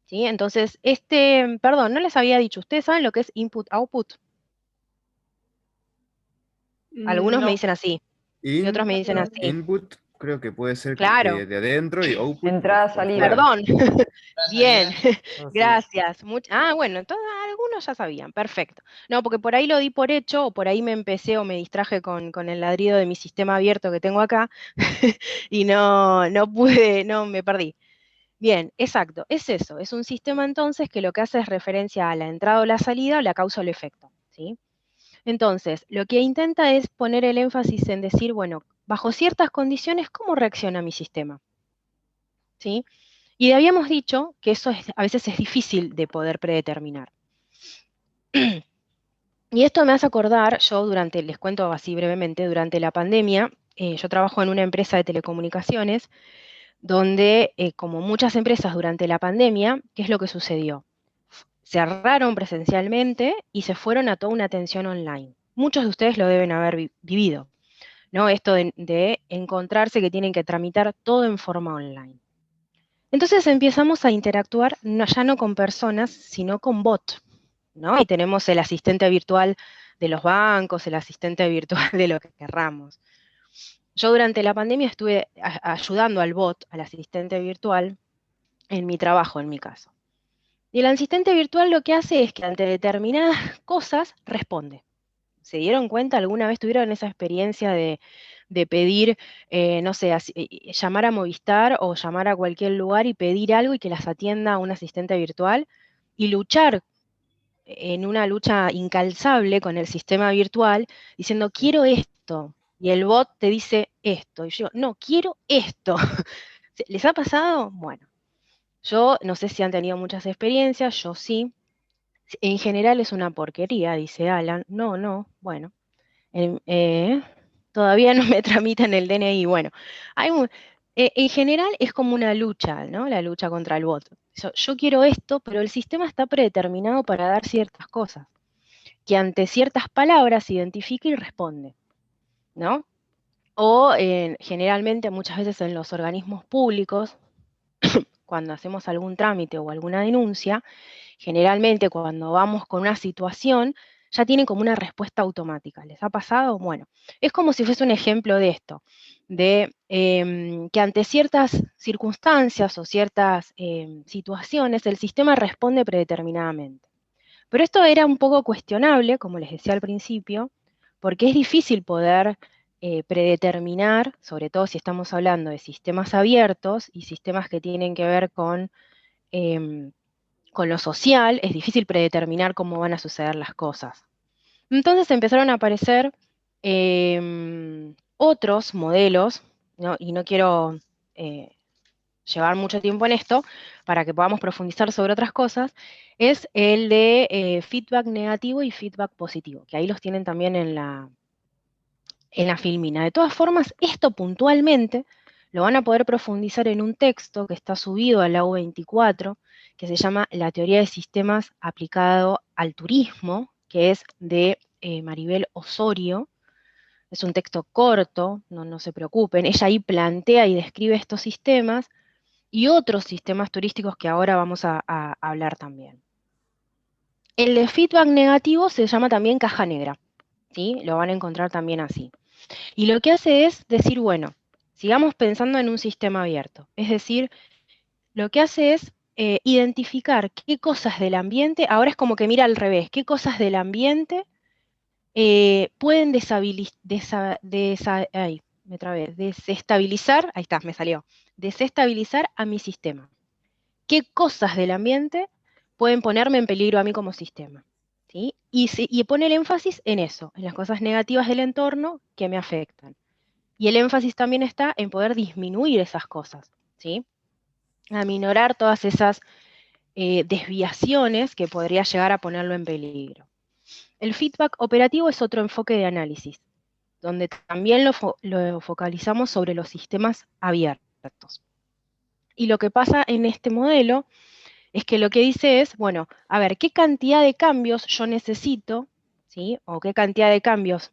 ¿sí? Entonces, perdón, no les había dicho, ¿ustedes saben lo que es input-output? Algunos me No. dicen así, y otros me dicen No. así. Input creo que puede ser Claro, de adentro y output Entrada, por salida. fuera. perdón. Bien, No, sí. gracias. Bueno, entonces algunos ya sabían, perfecto. No, porque por ahí lo di por hecho, o por ahí me empecé o me distraje con el ladrido de mi sistema abierto que tengo acá, y no pude, no, me perdí. Bien, exacto, es eso, es un sistema entonces que lo que hace es referencia a la entrada o la salida o la causa o el efecto, ¿sí? Entonces, lo que intenta es poner el énfasis en decir, bueno, bajo ciertas condiciones, ¿cómo reacciona mi sistema? ¿Sí? Y habíamos dicho que eso a veces es difícil de poder predeterminar. Y esto me hace acordar, les cuento así brevemente, durante la pandemia, yo trabajo en una empresa de telecomunicaciones, donde, como muchas empresas durante la pandemia, ¿qué es lo que sucedió? Cerraron presencialmente y se fueron a toda una atención online. Muchos de ustedes lo deben haber vivido, ¿no? Esto de encontrarse que tienen que tramitar todo en forma online. Entonces empezamos a interactuar ya no con personas, sino con bots, ¿no? Y tenemos el asistente virtual de los bancos, el asistente virtual de lo que querramos. Yo durante la pandemia estuve ayudando al bot, al asistente virtual, en mi trabajo, en mi caso. Y el asistente virtual lo que hace es que ante determinadas cosas responde. ¿Se dieron cuenta? ¿Alguna vez tuvieron esa experiencia de pedir, no sé, llamar a Movistar o llamar a cualquier lugar y pedir algo y que las atienda un asistente virtual? Y luchar en una lucha incalzable con el sistema virtual, diciendo, quiero esto. Y el bot te dice esto. Y yo, no, quiero esto. ¿Les ha pasado? Bueno, yo no sé si han tenido muchas experiencias, yo sí. En general es una porquería, dice Alan. No, bueno. Todavía no me tramitan el DNI. Bueno, en general es como una lucha, ¿no? La lucha contra el bot. Yo quiero esto, pero el sistema está predeterminado para dar ciertas cosas, que ante ciertas palabras identifica y responde, ¿no? O generalmente muchas veces en los organismos públicos, cuando hacemos algún trámite o alguna denuncia, generalmente cuando vamos con una situación, ya tienen como una respuesta automática. ¿Les ha pasado? Bueno, es como si fuese un ejemplo de esto, de que ante ciertas circunstancias o ciertas situaciones, el sistema responde predeterminadamente. Pero esto era un poco cuestionable, como les decía al principio, porque es difícil poder predeterminar, sobre todo si estamos hablando de sistemas abiertos y sistemas que tienen que ver con lo social, es difícil predeterminar cómo van a suceder las cosas. Entonces empezaron a aparecer otros modelos, ¿no? Y no quiero llevar mucho tiempo en esto, para que podamos profundizar sobre otras cosas, es el de feedback negativo y feedback positivo, que ahí los tienen también en la filmina. De todas formas, esto puntualmente lo van a poder profundizar en un texto que está subido a la U24, que se llama La teoría de sistemas aplicado al turismo, que es de Maribel Osorio. Es un texto corto, no se preocupen. Ella ahí plantea y describe estos sistemas y otros sistemas turísticos que ahora vamos a hablar también. El de feedback negativo se llama también caja negra, ¿sí? Lo van a encontrar también así. Y lo que hace es decir, bueno, sigamos pensando en un sistema abierto. Es decir, lo que hace es identificar qué cosas del ambiente, ahora es como que mira al revés, qué cosas del ambiente pueden desestabilizar, ahí está, me salió, desestabilizar a mi sistema. ¿Qué cosas del ambiente pueden ponerme en peligro a mí como sistema? ¿Sí? Y pone el énfasis en eso, en las cosas negativas del entorno que me afectan. Y el énfasis también está en poder disminuir esas cosas, ¿sí? Aminorar todas esas desviaciones que podría llegar a ponerlo en peligro. El feedback operativo es otro enfoque de análisis, donde también lo focalizamos sobre los sistemas abiertos. Y lo que pasa en este modelo es que lo que dice es, bueno, a ver, ¿qué cantidad de cambios yo necesito? ¿Sí? O qué cantidad de cambios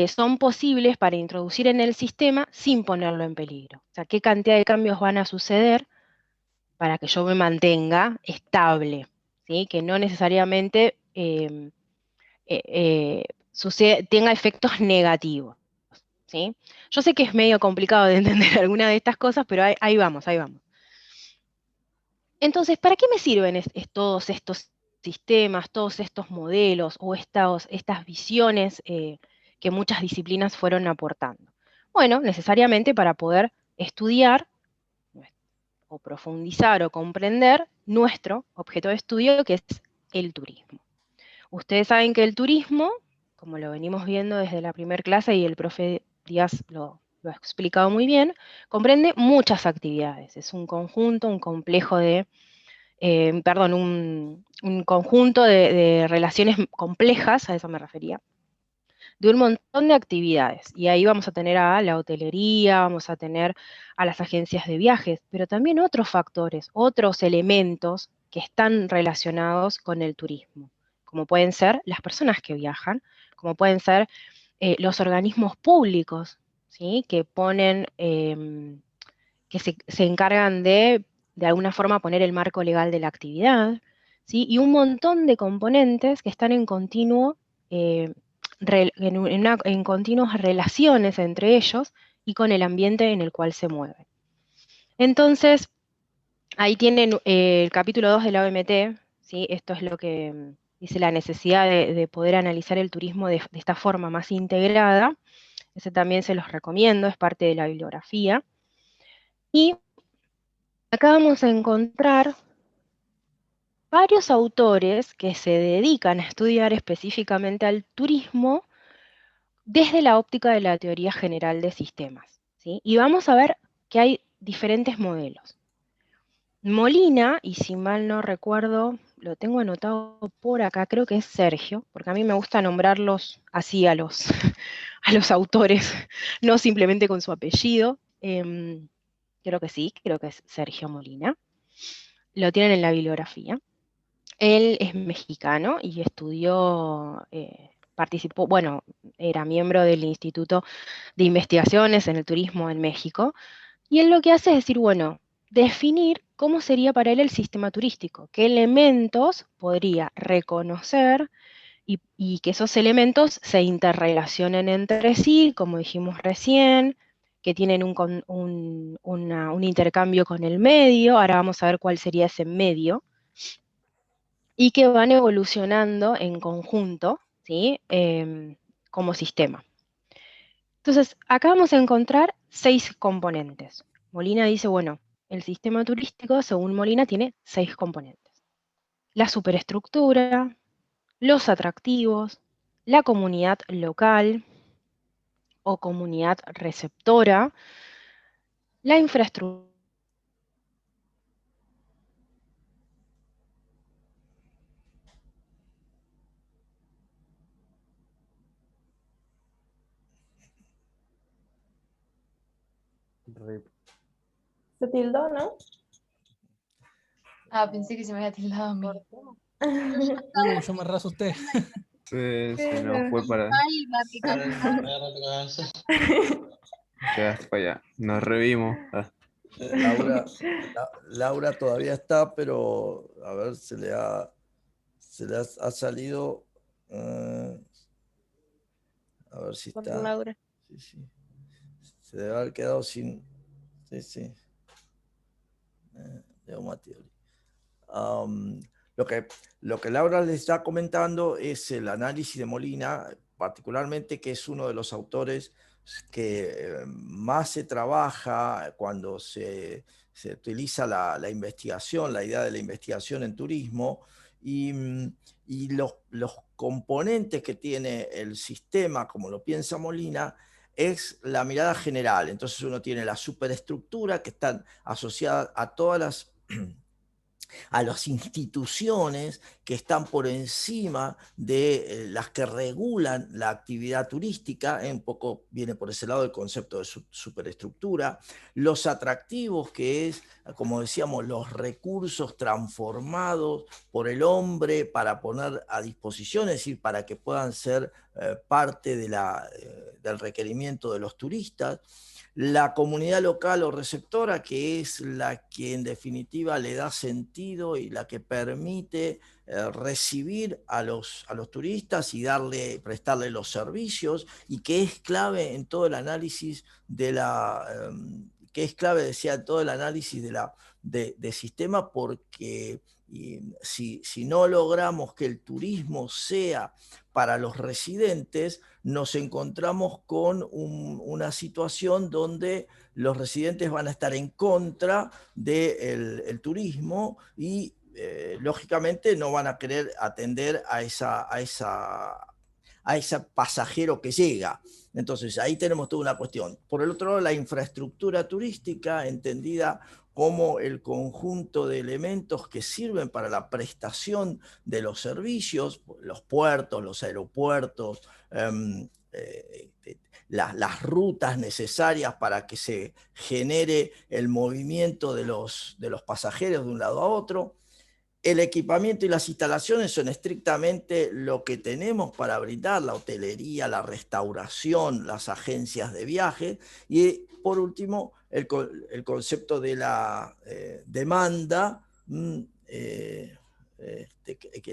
son posibles para introducir en el sistema sin ponerlo en peligro. O sea, ¿qué cantidad de cambios van a suceder para que yo me mantenga estable? ¿Sí? Que no necesariamente tenga efectos negativos. ¿Sí? Yo sé que es medio complicado de entender alguna de estas cosas, pero ahí vamos, ahí vamos. Entonces, ¿para qué me sirven todos estos sistemas, todos estos modelos o estas visiones que muchas disciplinas fueron aportando? Bueno, necesariamente para poder estudiar o profundizar o comprender nuestro objeto de estudio, que es el turismo. Ustedes saben que el turismo, como lo venimos viendo desde la primera clase y el profe Díaz lo ha explicado muy bien, comprende muchas actividades. Es un conjunto, un complejo de un conjunto de relaciones complejas, a eso me refería, de un montón de actividades. Y ahí vamos a tener a la hotelería, vamos a tener a las agencias de viajes, pero también otros factores, otros elementos que están relacionados con el turismo, como pueden ser las personas que viajan, como pueden ser los organismos públicos, ¿sí? Que ponen, que se encargan de alguna forma, poner el marco legal de la actividad, ¿sí? Y un montón de componentes que están en continuo, en continuas relaciones entre ellos y con el ambiente en el cual se mueven. Entonces, ahí tienen el capítulo 2 de la OMT, ¿sí? Esto es lo que dice la necesidad de poder analizar el turismo de esta forma más integrada. Ese también se los recomiendo, es parte de la bibliografía. Y acá vamos a encontrar varios autores que se dedican a estudiar específicamente al turismo desde la óptica de la teoría general de sistemas, ¿sí? Y vamos a ver que hay diferentes modelos. Molina, y si mal no recuerdo, lo tengo anotado por acá, creo que es Sergio, porque a mí me gusta nombrarlos así a los, a los autores, no simplemente con su apellido. Creo que sí, creo que es Sergio Molina. Lo tienen en la bibliografía. Él es mexicano y estudió, participó, bueno, era miembro del Instituto de Investigaciones en el Turismo en México, y él lo que hace es decir, bueno, definir cómo sería para él el sistema turístico, qué elementos podría reconocer y que esos elementos se interrelacionen entre sí, como dijimos recién, que tienen un intercambio con el medio, ahora vamos a ver cuál sería ese medio, y que van evolucionando en conjunto, ¿sí? Como sistema. Entonces, acá vamos a encontrar 6 componentes. Molina dice, bueno, el sistema turístico, según Molina, tiene 6 componentes. La superestructura, los atractivos, la comunidad local o comunidad receptora, la infraestructura. Se tildó, ¿no? Ah, pensé que se me había tildado a mí. Yo me reasusté. Se nos fue para. Ay, la pica. Quedaste para allá. Nos revimos. Laura todavía está, pero a ver, ha salido. A ver si Por está. Laura. Sí. Se debe haber quedado sin. Sí. de Oma Theory. Lo que Laura les está comentando es el análisis de Molina, particularmente que es uno de los autores que más se trabaja cuando se utiliza la investigación, la idea de la investigación en turismo, y los componentes que tiene el sistema, como lo piensa Molina, es la mirada general. Entonces uno tiene la superestructura que están asociadas a todas las instituciones que están por encima de las que regulan la actividad turística, un poco viene por ese lado el concepto de superestructura, los atractivos, que es, como decíamos, los recursos transformados por el hombre para poner a disposición, es decir, para que puedan ser parte del requerimiento de los turistas, la comunidad local o receptora, que es la que en definitiva le da sentido y la que permite recibir a los turistas y prestarle los servicios, y que es clave en todo el análisis de sistema, porque si no logramos que el turismo sea para los residentes, nos encontramos con una situación donde los residentes van a estar en contra del turismo y lógicamente no van a querer atender a ese pasajero que llega. Entonces ahí tenemos toda una cuestión. Por el otro lado, la infraestructura turística, entendida como el conjunto de elementos que sirven para la prestación de los servicios, los puertos, los aeropuertos, las rutas necesarias para que se genere el movimiento de los pasajeros de un lado a otro. El equipamiento y las instalaciones son estrictamente lo que tenemos para brindar la hotelería, la restauración, las agencias de viaje. Y por último, el concepto de la demanda, el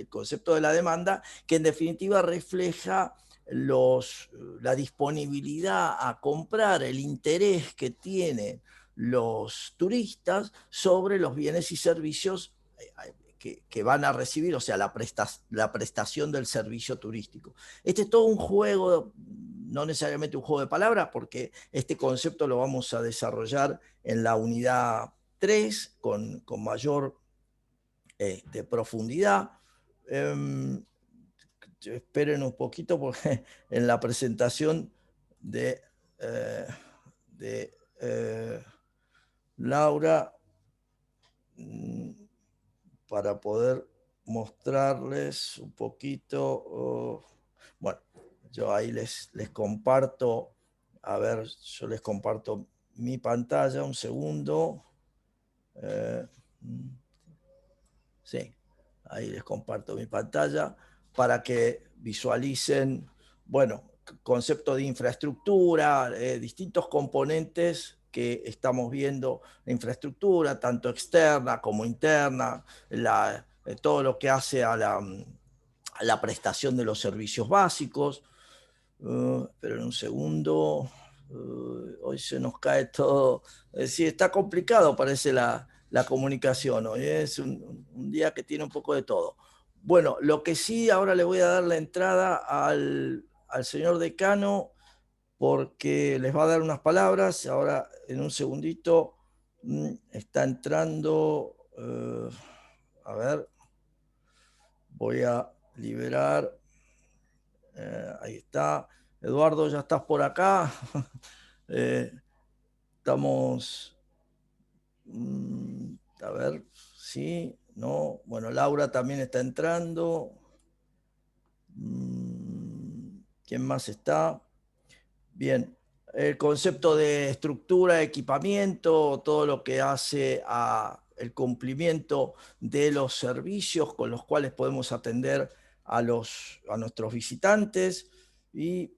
concepto de la demanda, que en definitiva refleja la disponibilidad a comprar, el interés que tienen los turistas sobre los bienes y servicios que van a recibir, o sea, la prestación del servicio turístico. Este es todo un juego, no necesariamente un juego de palabras, porque este concepto lo vamos a desarrollar en la unidad 3 con mayor profundidad. Esperen un poquito, porque en la presentación de Laura, para poder mostrarles un poquito, bueno, yo ahí les comparto, a ver, yo les comparto mi pantalla, un segundo. Sí, ahí les comparto mi pantalla para que visualicen, bueno, concepto de infraestructura, distintos componentes que estamos viendo, la infraestructura, tanto externa como interna, todo lo que hace a la prestación de los servicios básicos. Pero en un segundo, hoy se nos cae todo. Es decir, está complicado, parece la comunicación hoy. Es un día que tiene un poco de todo. Bueno, lo que sí, ahora le voy a dar la entrada al señor decano, porque les va a dar unas palabras. Ahora, en un segundito, está entrando, a ver, voy a liberar, ahí está. Eduardo, ya estás por acá. Estamos, a ver, sí, no, bueno, Laura también está entrando. ¿Quién más está? Bien, el concepto de estructura, equipamiento, todo lo que hace a el cumplimiento de los servicios con los cuales podemos atender a nuestros visitantes. Y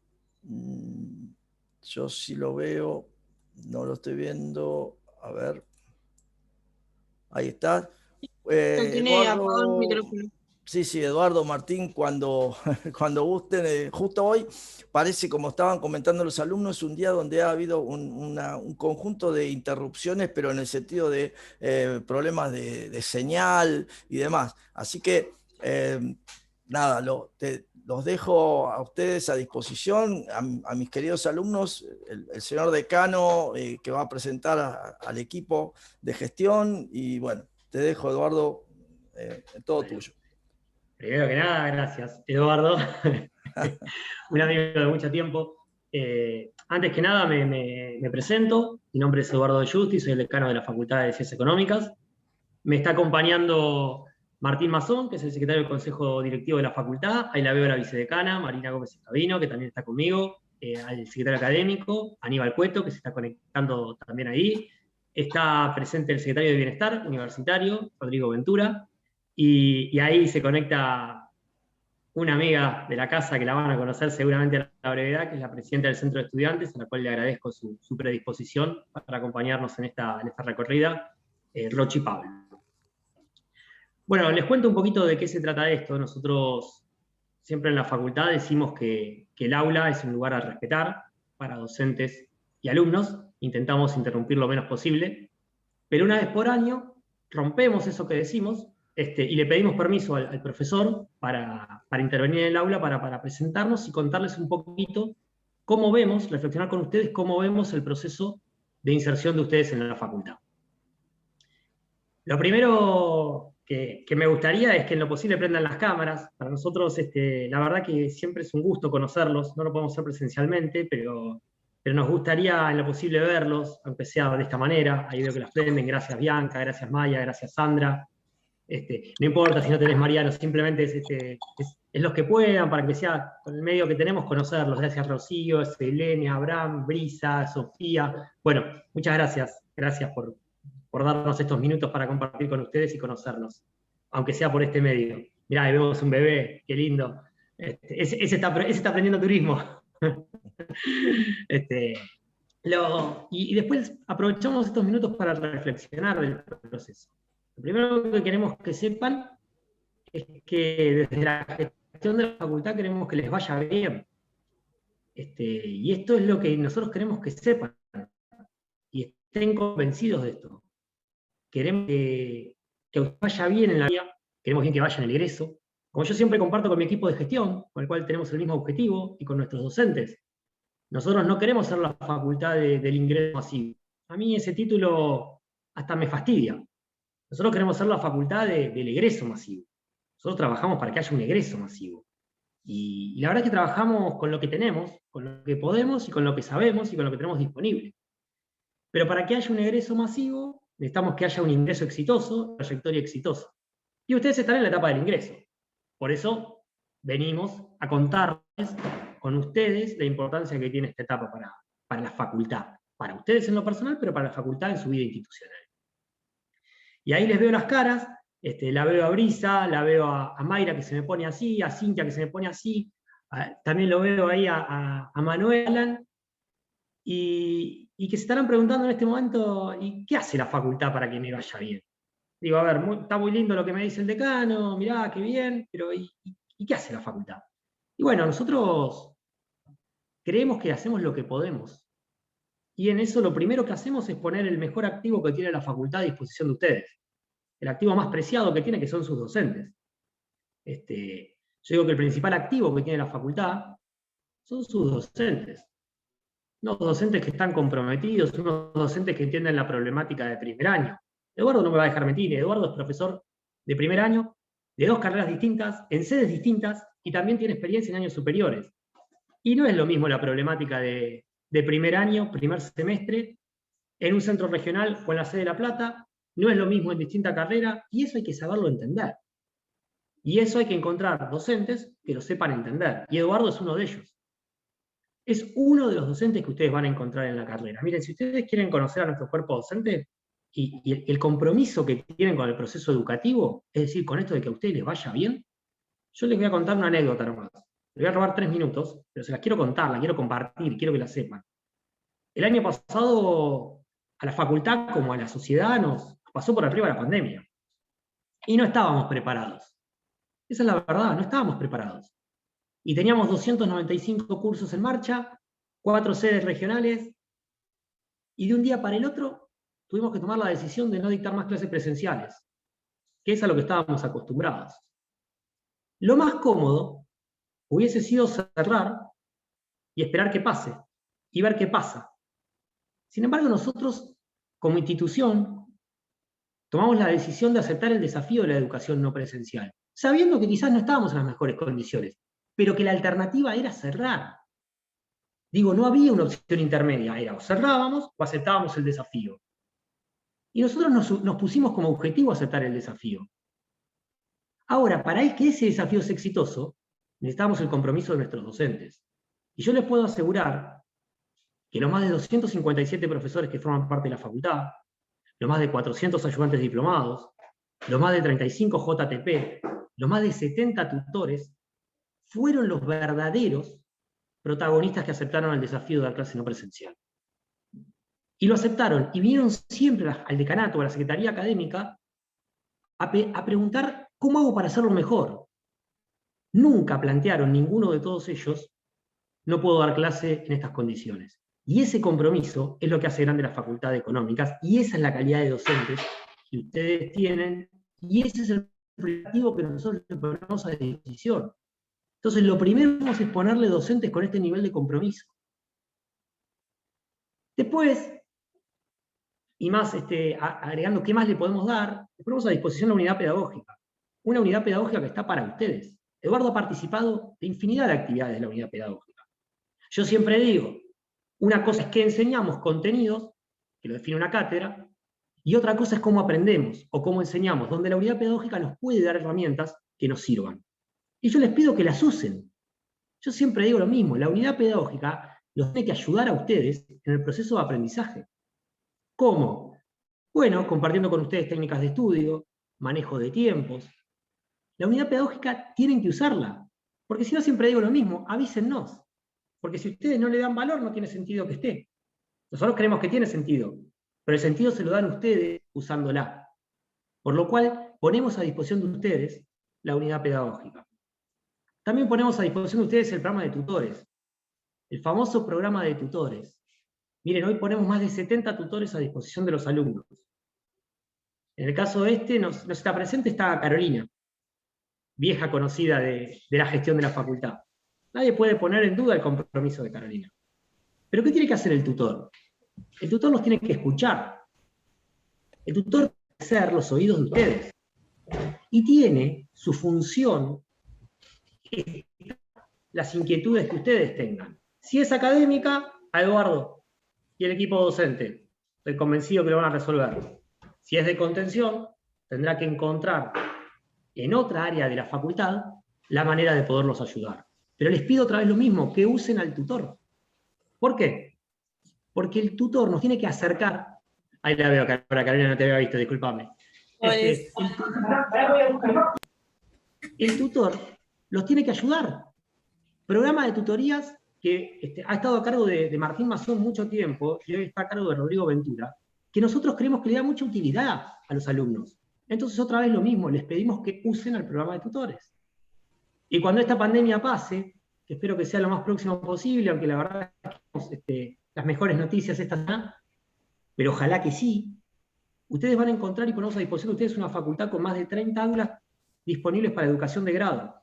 yo sí lo veo, no lo estoy viendo, a ver, ahí está. No tiene apagado el Eduardo, micrófono. Sí, sí, Eduardo, Martín, cuando, cuando gusten, justo hoy parece, como estaban comentando los alumnos, un día donde ha habido un conjunto de interrupciones, pero en el sentido de problemas de señal y demás. Así que, nada, los dejo a ustedes a disposición, a mis queridos alumnos, el señor decano que va a presentar al equipo de gestión y bueno, te dejo, Eduardo, todo Bueno, tuyo. primero que nada, gracias, Eduardo, un amigo de mucho tiempo. Antes que nada me presento, mi nombre es Eduardo de Justi, soy el decano de la Facultad de Ciencias Económicas. Me está acompañando Martín Mazón, que es el secretario del Consejo Directivo de la Facultad. Ahí la veo a la vicedecana, Marina Gómez Escabino, que también está conmigo. Al secretario académico, Aníbal Cueto, que se está conectando también ahí. Está presente el secretario de Bienestar Universitario, Rodrigo Ventura. Y ahí se conecta una amiga de la casa que la van a conocer seguramente a la brevedad, que es la presidenta del Centro de Estudiantes, a la cual le agradezco su predisposición para acompañarnos en esta recorrida, Rochi Pablo. Bueno, les cuento un poquito de qué se trata esto. Nosotros siempre en la facultad decimos que el aula es un lugar a respetar para docentes y alumnos. Intentamos interrumpir lo menos posible, pero una vez por año rompemos eso que decimos y le pedimos permiso al profesor para intervenir en el aula, para presentarnos y contarles un poquito cómo vemos, reflexionar con ustedes cómo vemos el proceso de inserción de ustedes en la facultad. Lo primero que me gustaría es que en lo posible prendan las cámaras. Para nosotros, la verdad que siempre es un gusto conocerlos, no lo podemos hacer presencialmente, pero nos gustaría en lo posible verlos, aunque sea de esta manera. Ahí veo que las prenden, gracias Bianca, gracias Maya, gracias Sandra. No importa si no tenés Mariano, simplemente es los que puedan, para que sea con el medio que tenemos, conocerlos. Gracias Rocío, Selene, Abraham, Brisa, Sofía. Bueno, muchas gracias. Gracias por darnos estos minutos para compartir con ustedes y conocernos, aunque sea por este medio. Mirá, ahí vemos un bebé, qué lindo. Ese está aprendiendo turismo. Y después aprovechamos estos minutos para reflexionar del proceso. Lo primero que queremos que sepan es que desde la gestión de la facultad queremos que les vaya bien. Y esto es lo que nosotros queremos que sepan y estén convencidos de esto. Queremos que os vaya bien en la vida, queremos bien que vaya en el egreso. Como yo siempre comparto con mi equipo de gestión, con el cual tenemos el mismo objetivo, y con nuestros docentes. Nosotros no queremos ser la facultad del ingreso masivo. A mí ese título hasta me fastidia. Nosotros queremos ser la facultad del egreso masivo. Nosotros trabajamos para que haya un egreso masivo. Y la verdad es que trabajamos con lo que tenemos, con lo que podemos y con lo que sabemos y con lo que tenemos disponible. Pero para que haya un egreso masivo, necesitamos que haya un ingreso exitoso, trayectoria exitosa. Y ustedes están en la etapa del ingreso. Por eso venimos a contarles con ustedes la importancia que tiene esta etapa para la facultad. Para ustedes en lo personal, pero para la facultad en su vida institucional. Y ahí les veo las caras, la veo a Brisa, la veo a Mayra que se me pone así, a Cintia que se me pone así, también lo veo ahí a Manuel Alan, y que se estarán preguntando en este momento, ¿y qué hace la facultad para que me vaya bien? Digo, a ver, está muy lindo lo que me dice el decano, mirá, qué bien, pero ¿y qué hace la facultad? Y bueno, nosotros creemos que hacemos lo que podemos. Y en eso lo primero que hacemos es poner el mejor activo que tiene la facultad a disposición de ustedes. El activo más preciado que tiene, que son sus docentes. Yo digo que el principal activo que tiene la facultad son sus docentes. Unos docentes que están comprometidos, unos docentes que entienden la problemática de primer año. Eduardo no me va a dejar mentir, Eduardo es profesor de primer año, de 2 carreras distintas, en sedes distintas, y también tiene experiencia en años superiores. Y no es lo mismo la problemática de primer año, primer semestre, en un centro regional o en la sede de La Plata, no es lo mismo en distinta carrera, y eso hay que saberlo entender. Y eso hay que encontrar docentes que lo sepan entender, y Eduardo es uno de ellos. Es uno de los docentes que ustedes van a encontrar en la carrera. Miren, si ustedes quieren conocer a nuestro cuerpo docente, y el compromiso que tienen con el proceso educativo, es decir, con esto de que a ustedes les vaya bien, yo les voy a contar una anécdota nomás. Les voy a robar 3 minutos, pero se las quiero contar, la quiero compartir, quiero que la sepan. El año pasado, a la facultad como a la sociedad nos pasó por arriba la pandemia. Y no estábamos preparados. Esa es la verdad, no estábamos preparados. Y teníamos 295 cursos en marcha, 4 sedes regionales, y de un día para el otro tuvimos que tomar la decisión de no dictar más clases presenciales, que es a lo que estábamos acostumbrados. Lo más cómodo hubiese sido cerrar y esperar que pase, y ver qué pasa. Sin embargo, nosotros, como institución, tomamos la decisión de aceptar el desafío de la educación no presencial, sabiendo que quizás no estábamos en las mejores condiciones, pero que la alternativa era cerrar. Digo, no había una opción intermedia, era o cerrábamos o aceptábamos el desafío. Y nosotros nos pusimos como objetivo aceptar el desafío. Ahora, para que ese desafío sea exitoso, necesitamos el compromiso de nuestros docentes. Y yo les puedo asegurar que los más de 257 profesores que forman parte de la facultad, los más de 400 ayudantes diplomados, los más de 35 JTP, los más de 70 tutores, fueron los verdaderos protagonistas que aceptaron el desafío de dar clase no presencial. Y lo aceptaron, y vinieron siempre al decanato, a la secretaría académica, a preguntar cómo hago para hacerlo mejor. Nunca plantearon ninguno de todos ellos, no puedo dar clase en estas condiciones. Y ese compromiso es lo que hace grande la Facultad de Económicas, y esa es la calidad de docentes que ustedes tienen, y ese es el objetivo que nosotros le ponemos a disposición. Entonces, lo primero que hacemos es ponerle docentes con este nivel de compromiso. Después, y más agregando qué más le podemos dar, le ponemos a disposición la unidad pedagógica. Una unidad pedagógica que está para ustedes. Eduardo ha participado de infinidad de actividades de la unidad pedagógica. Yo siempre digo, una cosa es que enseñamos contenidos, que lo define una cátedra, y otra cosa es cómo aprendemos o cómo enseñamos, donde la unidad pedagógica nos puede dar herramientas que nos sirvan. Y yo les pido que las usen. Yo siempre digo lo mismo, la unidad pedagógica los tiene que ayudar a ustedes en el proceso de aprendizaje. ¿Cómo? Bueno, compartiendo con ustedes técnicas de estudio, manejo de tiempos. La unidad pedagógica tienen que usarla, porque si no siempre digo lo mismo, avísennos. Porque si ustedes no le dan valor, no tiene sentido que esté. Nosotros creemos que tiene sentido, pero el sentido se lo dan ustedes usándola. Por lo cual, ponemos a disposición de ustedes la unidad pedagógica. También ponemos a disposición de ustedes el programa de tutores, el famoso programa de tutores. Miren, hoy ponemos más de 70 tutores a disposición de los alumnos. En el caso de no está presente, está Carolina, vieja conocida de la gestión de la facultad. Nadie puede poner en duda el compromiso de Carolina. Pero ¿qué tiene que hacer el tutor? El tutor los tiene que escuchar. El tutor tiene que ser los oídos de ustedes. Y tiene su función las inquietudes que ustedes tengan. Si es académica, a Eduardo y el equipo docente. Estoy convencido que lo van a resolver. Si es de contención, tendrá que encontrar en otra área de la facultad la manera de poderlos ayudar. Pero les pido otra vez lo mismo, que usen al tutor. ¿Por qué? Porque el tutor nos tiene que acercar. Ahí la veo, Carolina, no te había visto, discúlpame. El tutor los tiene que ayudar. Programa de tutorías que ha estado a cargo de Martín Mazón mucho tiempo, y hoy está a cargo de Rodrigo Ventura, que nosotros creemos que le da mucha utilidad a los alumnos. Entonces, otra vez lo mismo, les pedimos que usen al programa de tutores. Y cuando esta pandemia pase, que espero que sea lo más próximo posible, aunque la verdad es que las mejores noticias esta semana, pero ojalá que sí, ustedes van a encontrar y ponemos a disposición de ustedes una facultad con más de 30 aulas disponibles para educación de grado.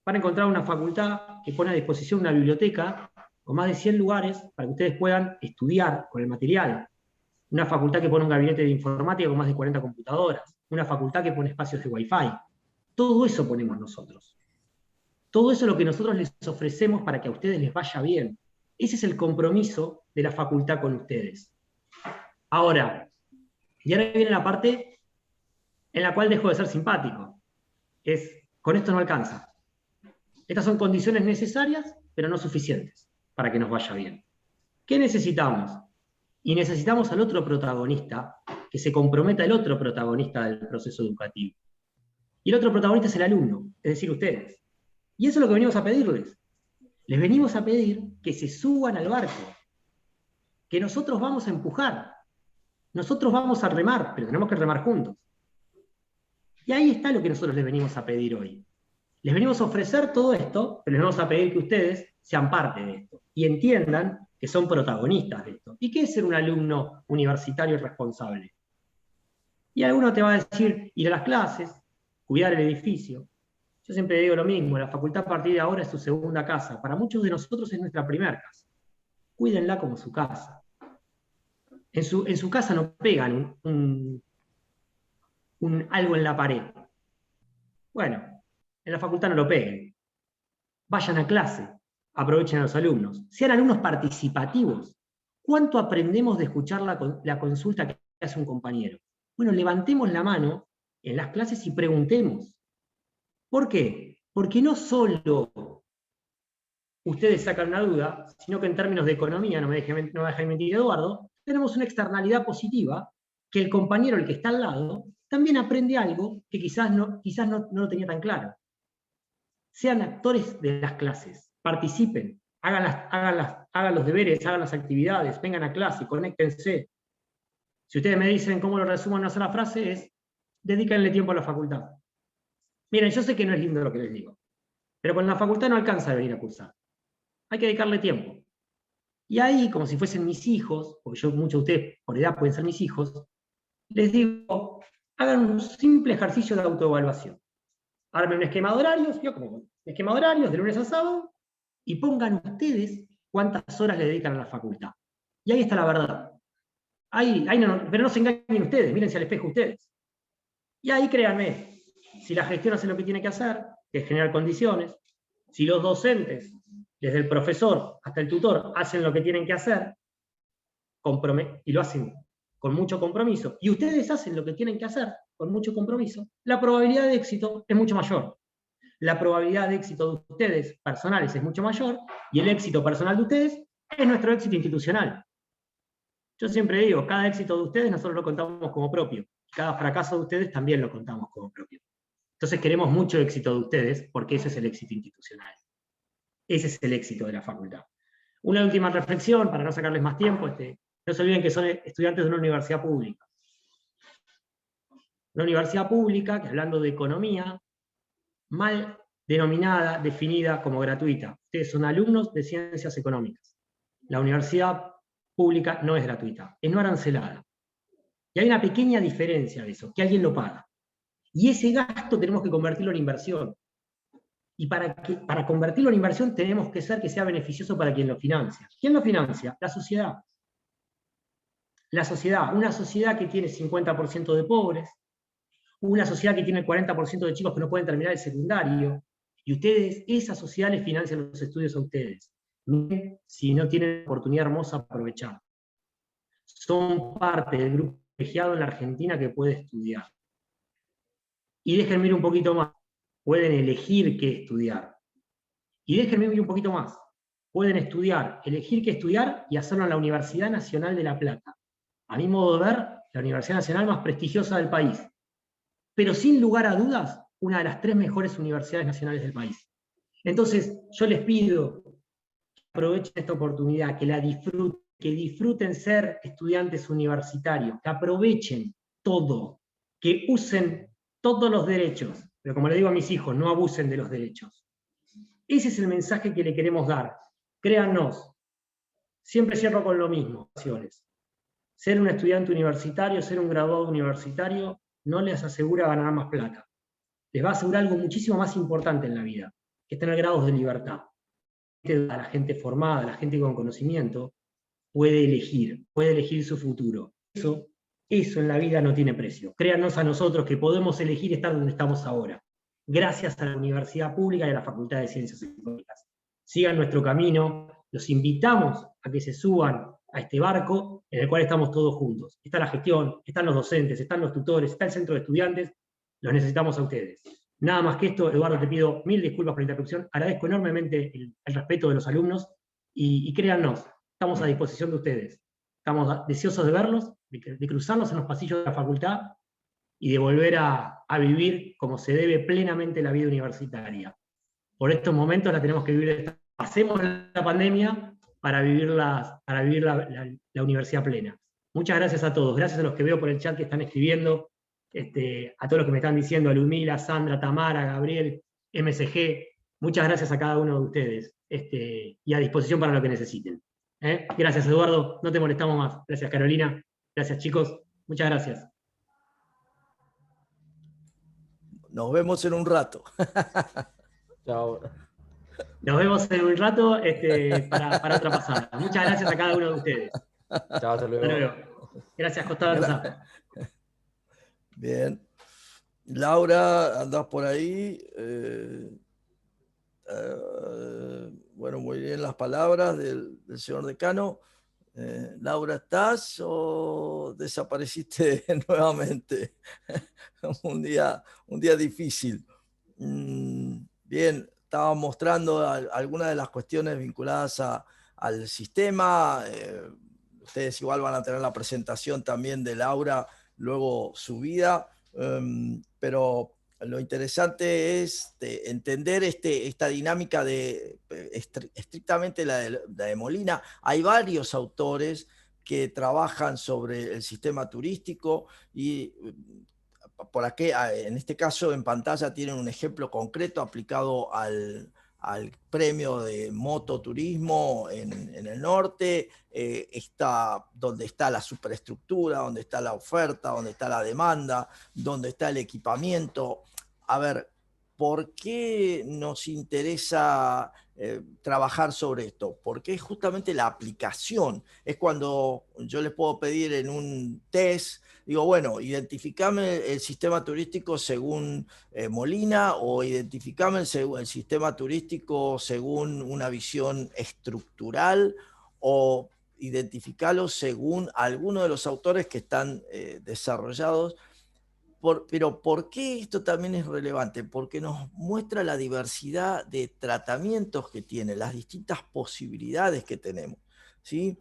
Van a encontrar una facultad que pone a disposición una biblioteca con más de 100 lugares para que ustedes puedan estudiar con el material. Una facultad que pone un gabinete de informática con más de 40 computadoras. Una facultad que pone espacios de Wi-Fi. Todo eso ponemos nosotros. Todo eso es lo que nosotros les ofrecemos para que a ustedes les vaya bien. Ese es el compromiso de la facultad con ustedes. Ahora viene la parte en la cual dejo de ser simpático. Con esto no alcanza. Estas son condiciones necesarias, pero no suficientes para que nos vaya bien. ¿Qué necesitamos? Y necesitamos al otro protagonista, que se comprometa el otro protagonista del proceso educativo. Y el otro protagonista es el alumno, es decir, ustedes. Y eso es lo que venimos a pedirles. Les venimos a pedir que se suban al barco, que nosotros vamos a empujar, nosotros vamos a remar, pero tenemos que remar juntos. Y ahí está lo que nosotros les venimos a pedir hoy. Les venimos a ofrecer todo esto, pero les vamos a pedir que ustedes sean parte de esto y entiendan que son protagonistas de esto. ¿Y qué es ser un alumno universitario responsable? Y alguno te va a decir, ir a las clases, cuidar el edificio. Yo siempre digo lo mismo, la facultad a partir de ahora es su segunda casa. Para muchos de nosotros es nuestra primera casa. Cuídenla como su casa. En su casa no pegan algo en la pared. Bueno, en la facultad no lo peguen. Vayan a clase, aprovechen a los alumnos. Sean alumnos participativos. ¿Cuánto aprendemos de escuchar la consulta que hace un compañero? Bueno, levantemos la mano en las clases y preguntemos. ¿Por qué? Porque no solo ustedes sacan una duda, sino que en términos de economía, no me deje mentir Eduardo, tenemos una externalidad positiva que el compañero, el que está al lado, también aprende algo que quizás no lo tenía tan claro. Sean actores de las clases, participen, hagan los deberes, hagan las actividades, vengan a clase, conéctense. Si ustedes me dicen cómo lo resumo en una sola frase, es dedíquenle tiempo a la facultad. Miren, yo sé que no es lindo lo que les digo, pero con la facultad no alcanza de venir a cursar. Hay que dedicarle tiempo. Y ahí, como si fuesen mis hijos, porque muchos de ustedes por edad pueden ser mis hijos, les digo, hagan un simple ejercicio de autoevaluación. Armen un esquema de horarios, yo como esquema de horarios de lunes a sábado, y pongan ustedes cuántas horas le dedican a la facultad. Y ahí está la verdad. Pero no se engañen ustedes, mírense al espejo ustedes. Y ahí créanme, si la gestión hace lo que tiene que hacer, que es generar condiciones, si los docentes, desde el profesor hasta el tutor, hacen lo que tienen que hacer, y lo hacen con mucho compromiso, y ustedes hacen lo que tienen que hacer con mucho compromiso, la probabilidad de éxito es mucho mayor. La probabilidad de éxito de ustedes personales es mucho mayor, y el éxito personal de ustedes es nuestro éxito institucional. Yo siempre digo, cada éxito de ustedes nosotros lo contamos como propio, y cada fracaso de ustedes también lo contamos como propio. Entonces queremos mucho éxito de ustedes, porque ese es el éxito institucional. Ese es el éxito de la facultad. Una última reflexión, para no sacarles más tiempo, no se olviden que son estudiantes de una universidad pública. Una universidad pública, que hablando de economía, mal denominada, definida como gratuita. Ustedes son alumnos de ciencias económicas. La universidad pública no es gratuita, es no arancelada. Y hay una pequeña diferencia de eso, que alguien lo paga. Y ese gasto tenemos que convertirlo en inversión. Y para convertirlo en inversión tenemos que hacer que sea beneficioso para quien lo financia. ¿Quién lo financia? La sociedad. La sociedad, una sociedad que tiene 50% de pobres, una sociedad que tiene el 40% de chicos que no pueden terminar el secundario, y ustedes, esa sociedad les financia los estudios a ustedes. Miren si no tienen oportunidad hermosa para aprovechar. Son parte del grupo privilegiado en la Argentina que puede estudiar. Y déjenme ir un poquito más. Pueden elegir qué estudiar. Y déjenme ir un poquito más. Pueden estudiar, elegir qué estudiar y hacerlo en la Universidad Nacional de La Plata. A mi modo de ver, la Universidad Nacional más prestigiosa del país. Pero sin lugar a dudas, una de las 3 mejores universidades nacionales del país. Entonces, yo les pido que aprovechen esta oportunidad, que la disfruten, que disfruten ser estudiantes universitarios, que aprovechen todo, que usen todos los derechos. Pero como le digo a mis hijos, no abusen de los derechos. Ese es el mensaje que le queremos dar. Créannos, siempre cierro con lo mismo. Ser un estudiante universitario, ser un graduado universitario, no les asegura ganar más plata. Les va a asegurar algo muchísimo más importante en la vida, que es tener grados de libertad. La gente formada, la gente con conocimiento, puede elegir su futuro. Eso en la vida no tiene precio. Créanos a nosotros que podemos elegir estar donde estamos ahora, gracias a la Universidad Pública y a la Facultad de Ciencias Económicas. Sigan nuestro camino, los invitamos a que se suban a este barco en el cual estamos todos juntos. Está la gestión, están los docentes, están los tutores, está el centro de estudiantes, los necesitamos a ustedes. Nada más que esto, Eduardo, te pido 1000 disculpas por la interrupción, agradezco enormemente el respeto de los alumnos, y créannos, estamos a disposición de ustedes. Estamos deseosos de verlos, de cruzarnos en los pasillos de la facultad y de volver a vivir como se debe plenamente la vida universitaria. Por estos momentos la tenemos que vivir. Pasemos la pandemia para vivir la universidad plena. Muchas gracias a todos. Gracias a los que veo por el chat que están escribiendo. a todos los que me están diciendo, a Ludmila, Sandra, Tamara, Gabriel, MSG, muchas gracias a cada uno de ustedes, y a disposición para lo que necesiten. Gracias, Eduardo, no te molestamos más. Gracias, Carolina. Gracias, chicos. Muchas gracias. Nos vemos en un rato. Chao. Nos vemos en un rato para otra pasada. Muchas gracias a cada uno de ustedes. Chao, hasta luego. Hasta luego. Gracias, Costanza. Bien. Laura, andás por ahí. Bueno, muy bien las palabras del señor decano. Laura, ¿estás o desapareciste nuevamente? un día difícil. Bien, estaba mostrando algunas de las cuestiones vinculadas al sistema. Ustedes igual van a tener la presentación también de Laura, luego subida, pero lo interesante es entender esta dinámica estrictamente la de Molina. Hay varios autores que trabajan sobre el sistema turístico y por aquí, en este caso en pantalla tienen un ejemplo concreto aplicado al premio de mototurismo en el norte, donde está la superestructura, donde está la oferta, donde está la demanda, donde está el equipamiento. A ver, ¿por qué nos interesa trabajar sobre esto? Porque es justamente la aplicación. Es cuando yo les puedo pedir en un test, digo, bueno, identificame el sistema turístico según Molina o identificame el sistema turístico según una visión estructural o identificarlo según alguno de los autores que están desarrollados. Pero ¿por qué esto también es relevante? Porque nos muestra la diversidad de tratamientos que tiene, las distintas posibilidades que tenemos, ¿sí?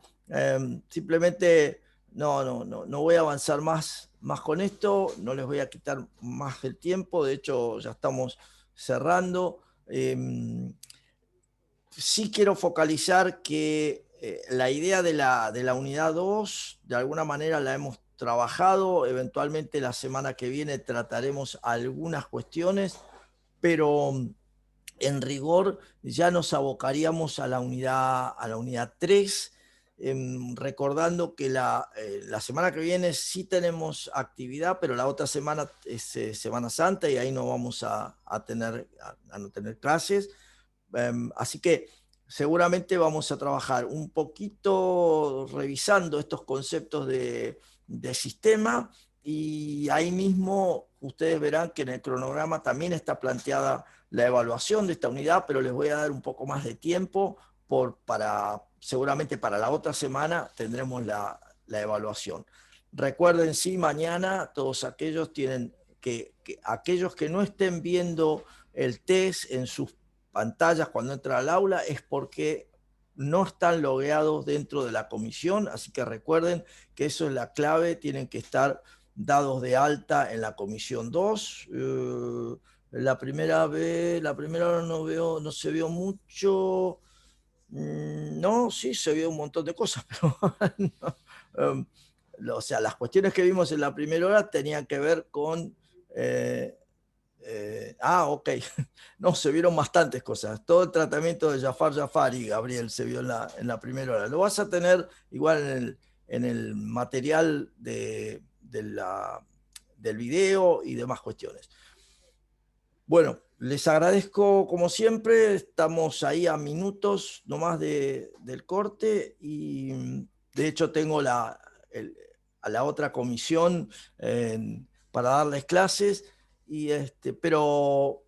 Simplemente no voy a avanzar más con esto, no les voy a quitar más el tiempo, de hecho ya estamos cerrando. Sí quiero focalizar que la idea de la unidad 2, de alguna manera la hemos trabajado, eventualmente la semana que viene trataremos algunas cuestiones, pero en rigor ya nos abocaríamos a la unidad 3, recordando que la semana que viene sí tenemos actividad, pero la otra semana es Semana Santa y ahí no vamos a no tener clases. Así que seguramente vamos a trabajar un poquito revisando estos conceptos de sistema, y ahí mismo ustedes verán que en el cronograma también está planteada la evaluación de esta unidad, pero les voy a dar un poco más de tiempo seguramente para la otra semana tendremos la evaluación. Recuerden, sí, mañana todos aquellos tienen aquellos que no estén viendo el test en sus pantallas cuando entran al aula es porque no están logueados dentro de la comisión, así que recuerden que eso es la clave, tienen que estar dados de alta en la comisión 2. La primera hora no se vio mucho. No, sí se vio un montón de cosas, pero no, o sea, las cuestiones que vimos en la primera hora tenían que ver con ok. No, se vieron bastantes cosas. Todo el tratamiento de Jafar y Gabriel se vio en la primera hora. Lo vas a tener igual en el material del video y demás cuestiones. Bueno, les agradezco como siempre. Estamos ahí a minutos nomás del corte y de hecho tengo a la otra comisión para darles clases. Pero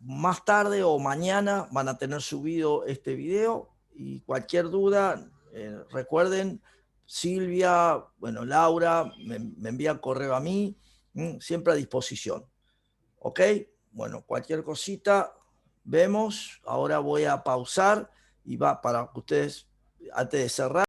más tarde o mañana van a tener subido este video y cualquier duda, recuerden, Silvia, bueno, Laura, me envían correo a mí, siempre a disposición. ¿Ok? Bueno, cualquier cosita, vemos. Ahora voy a pausar y va para que ustedes, antes de cerrar,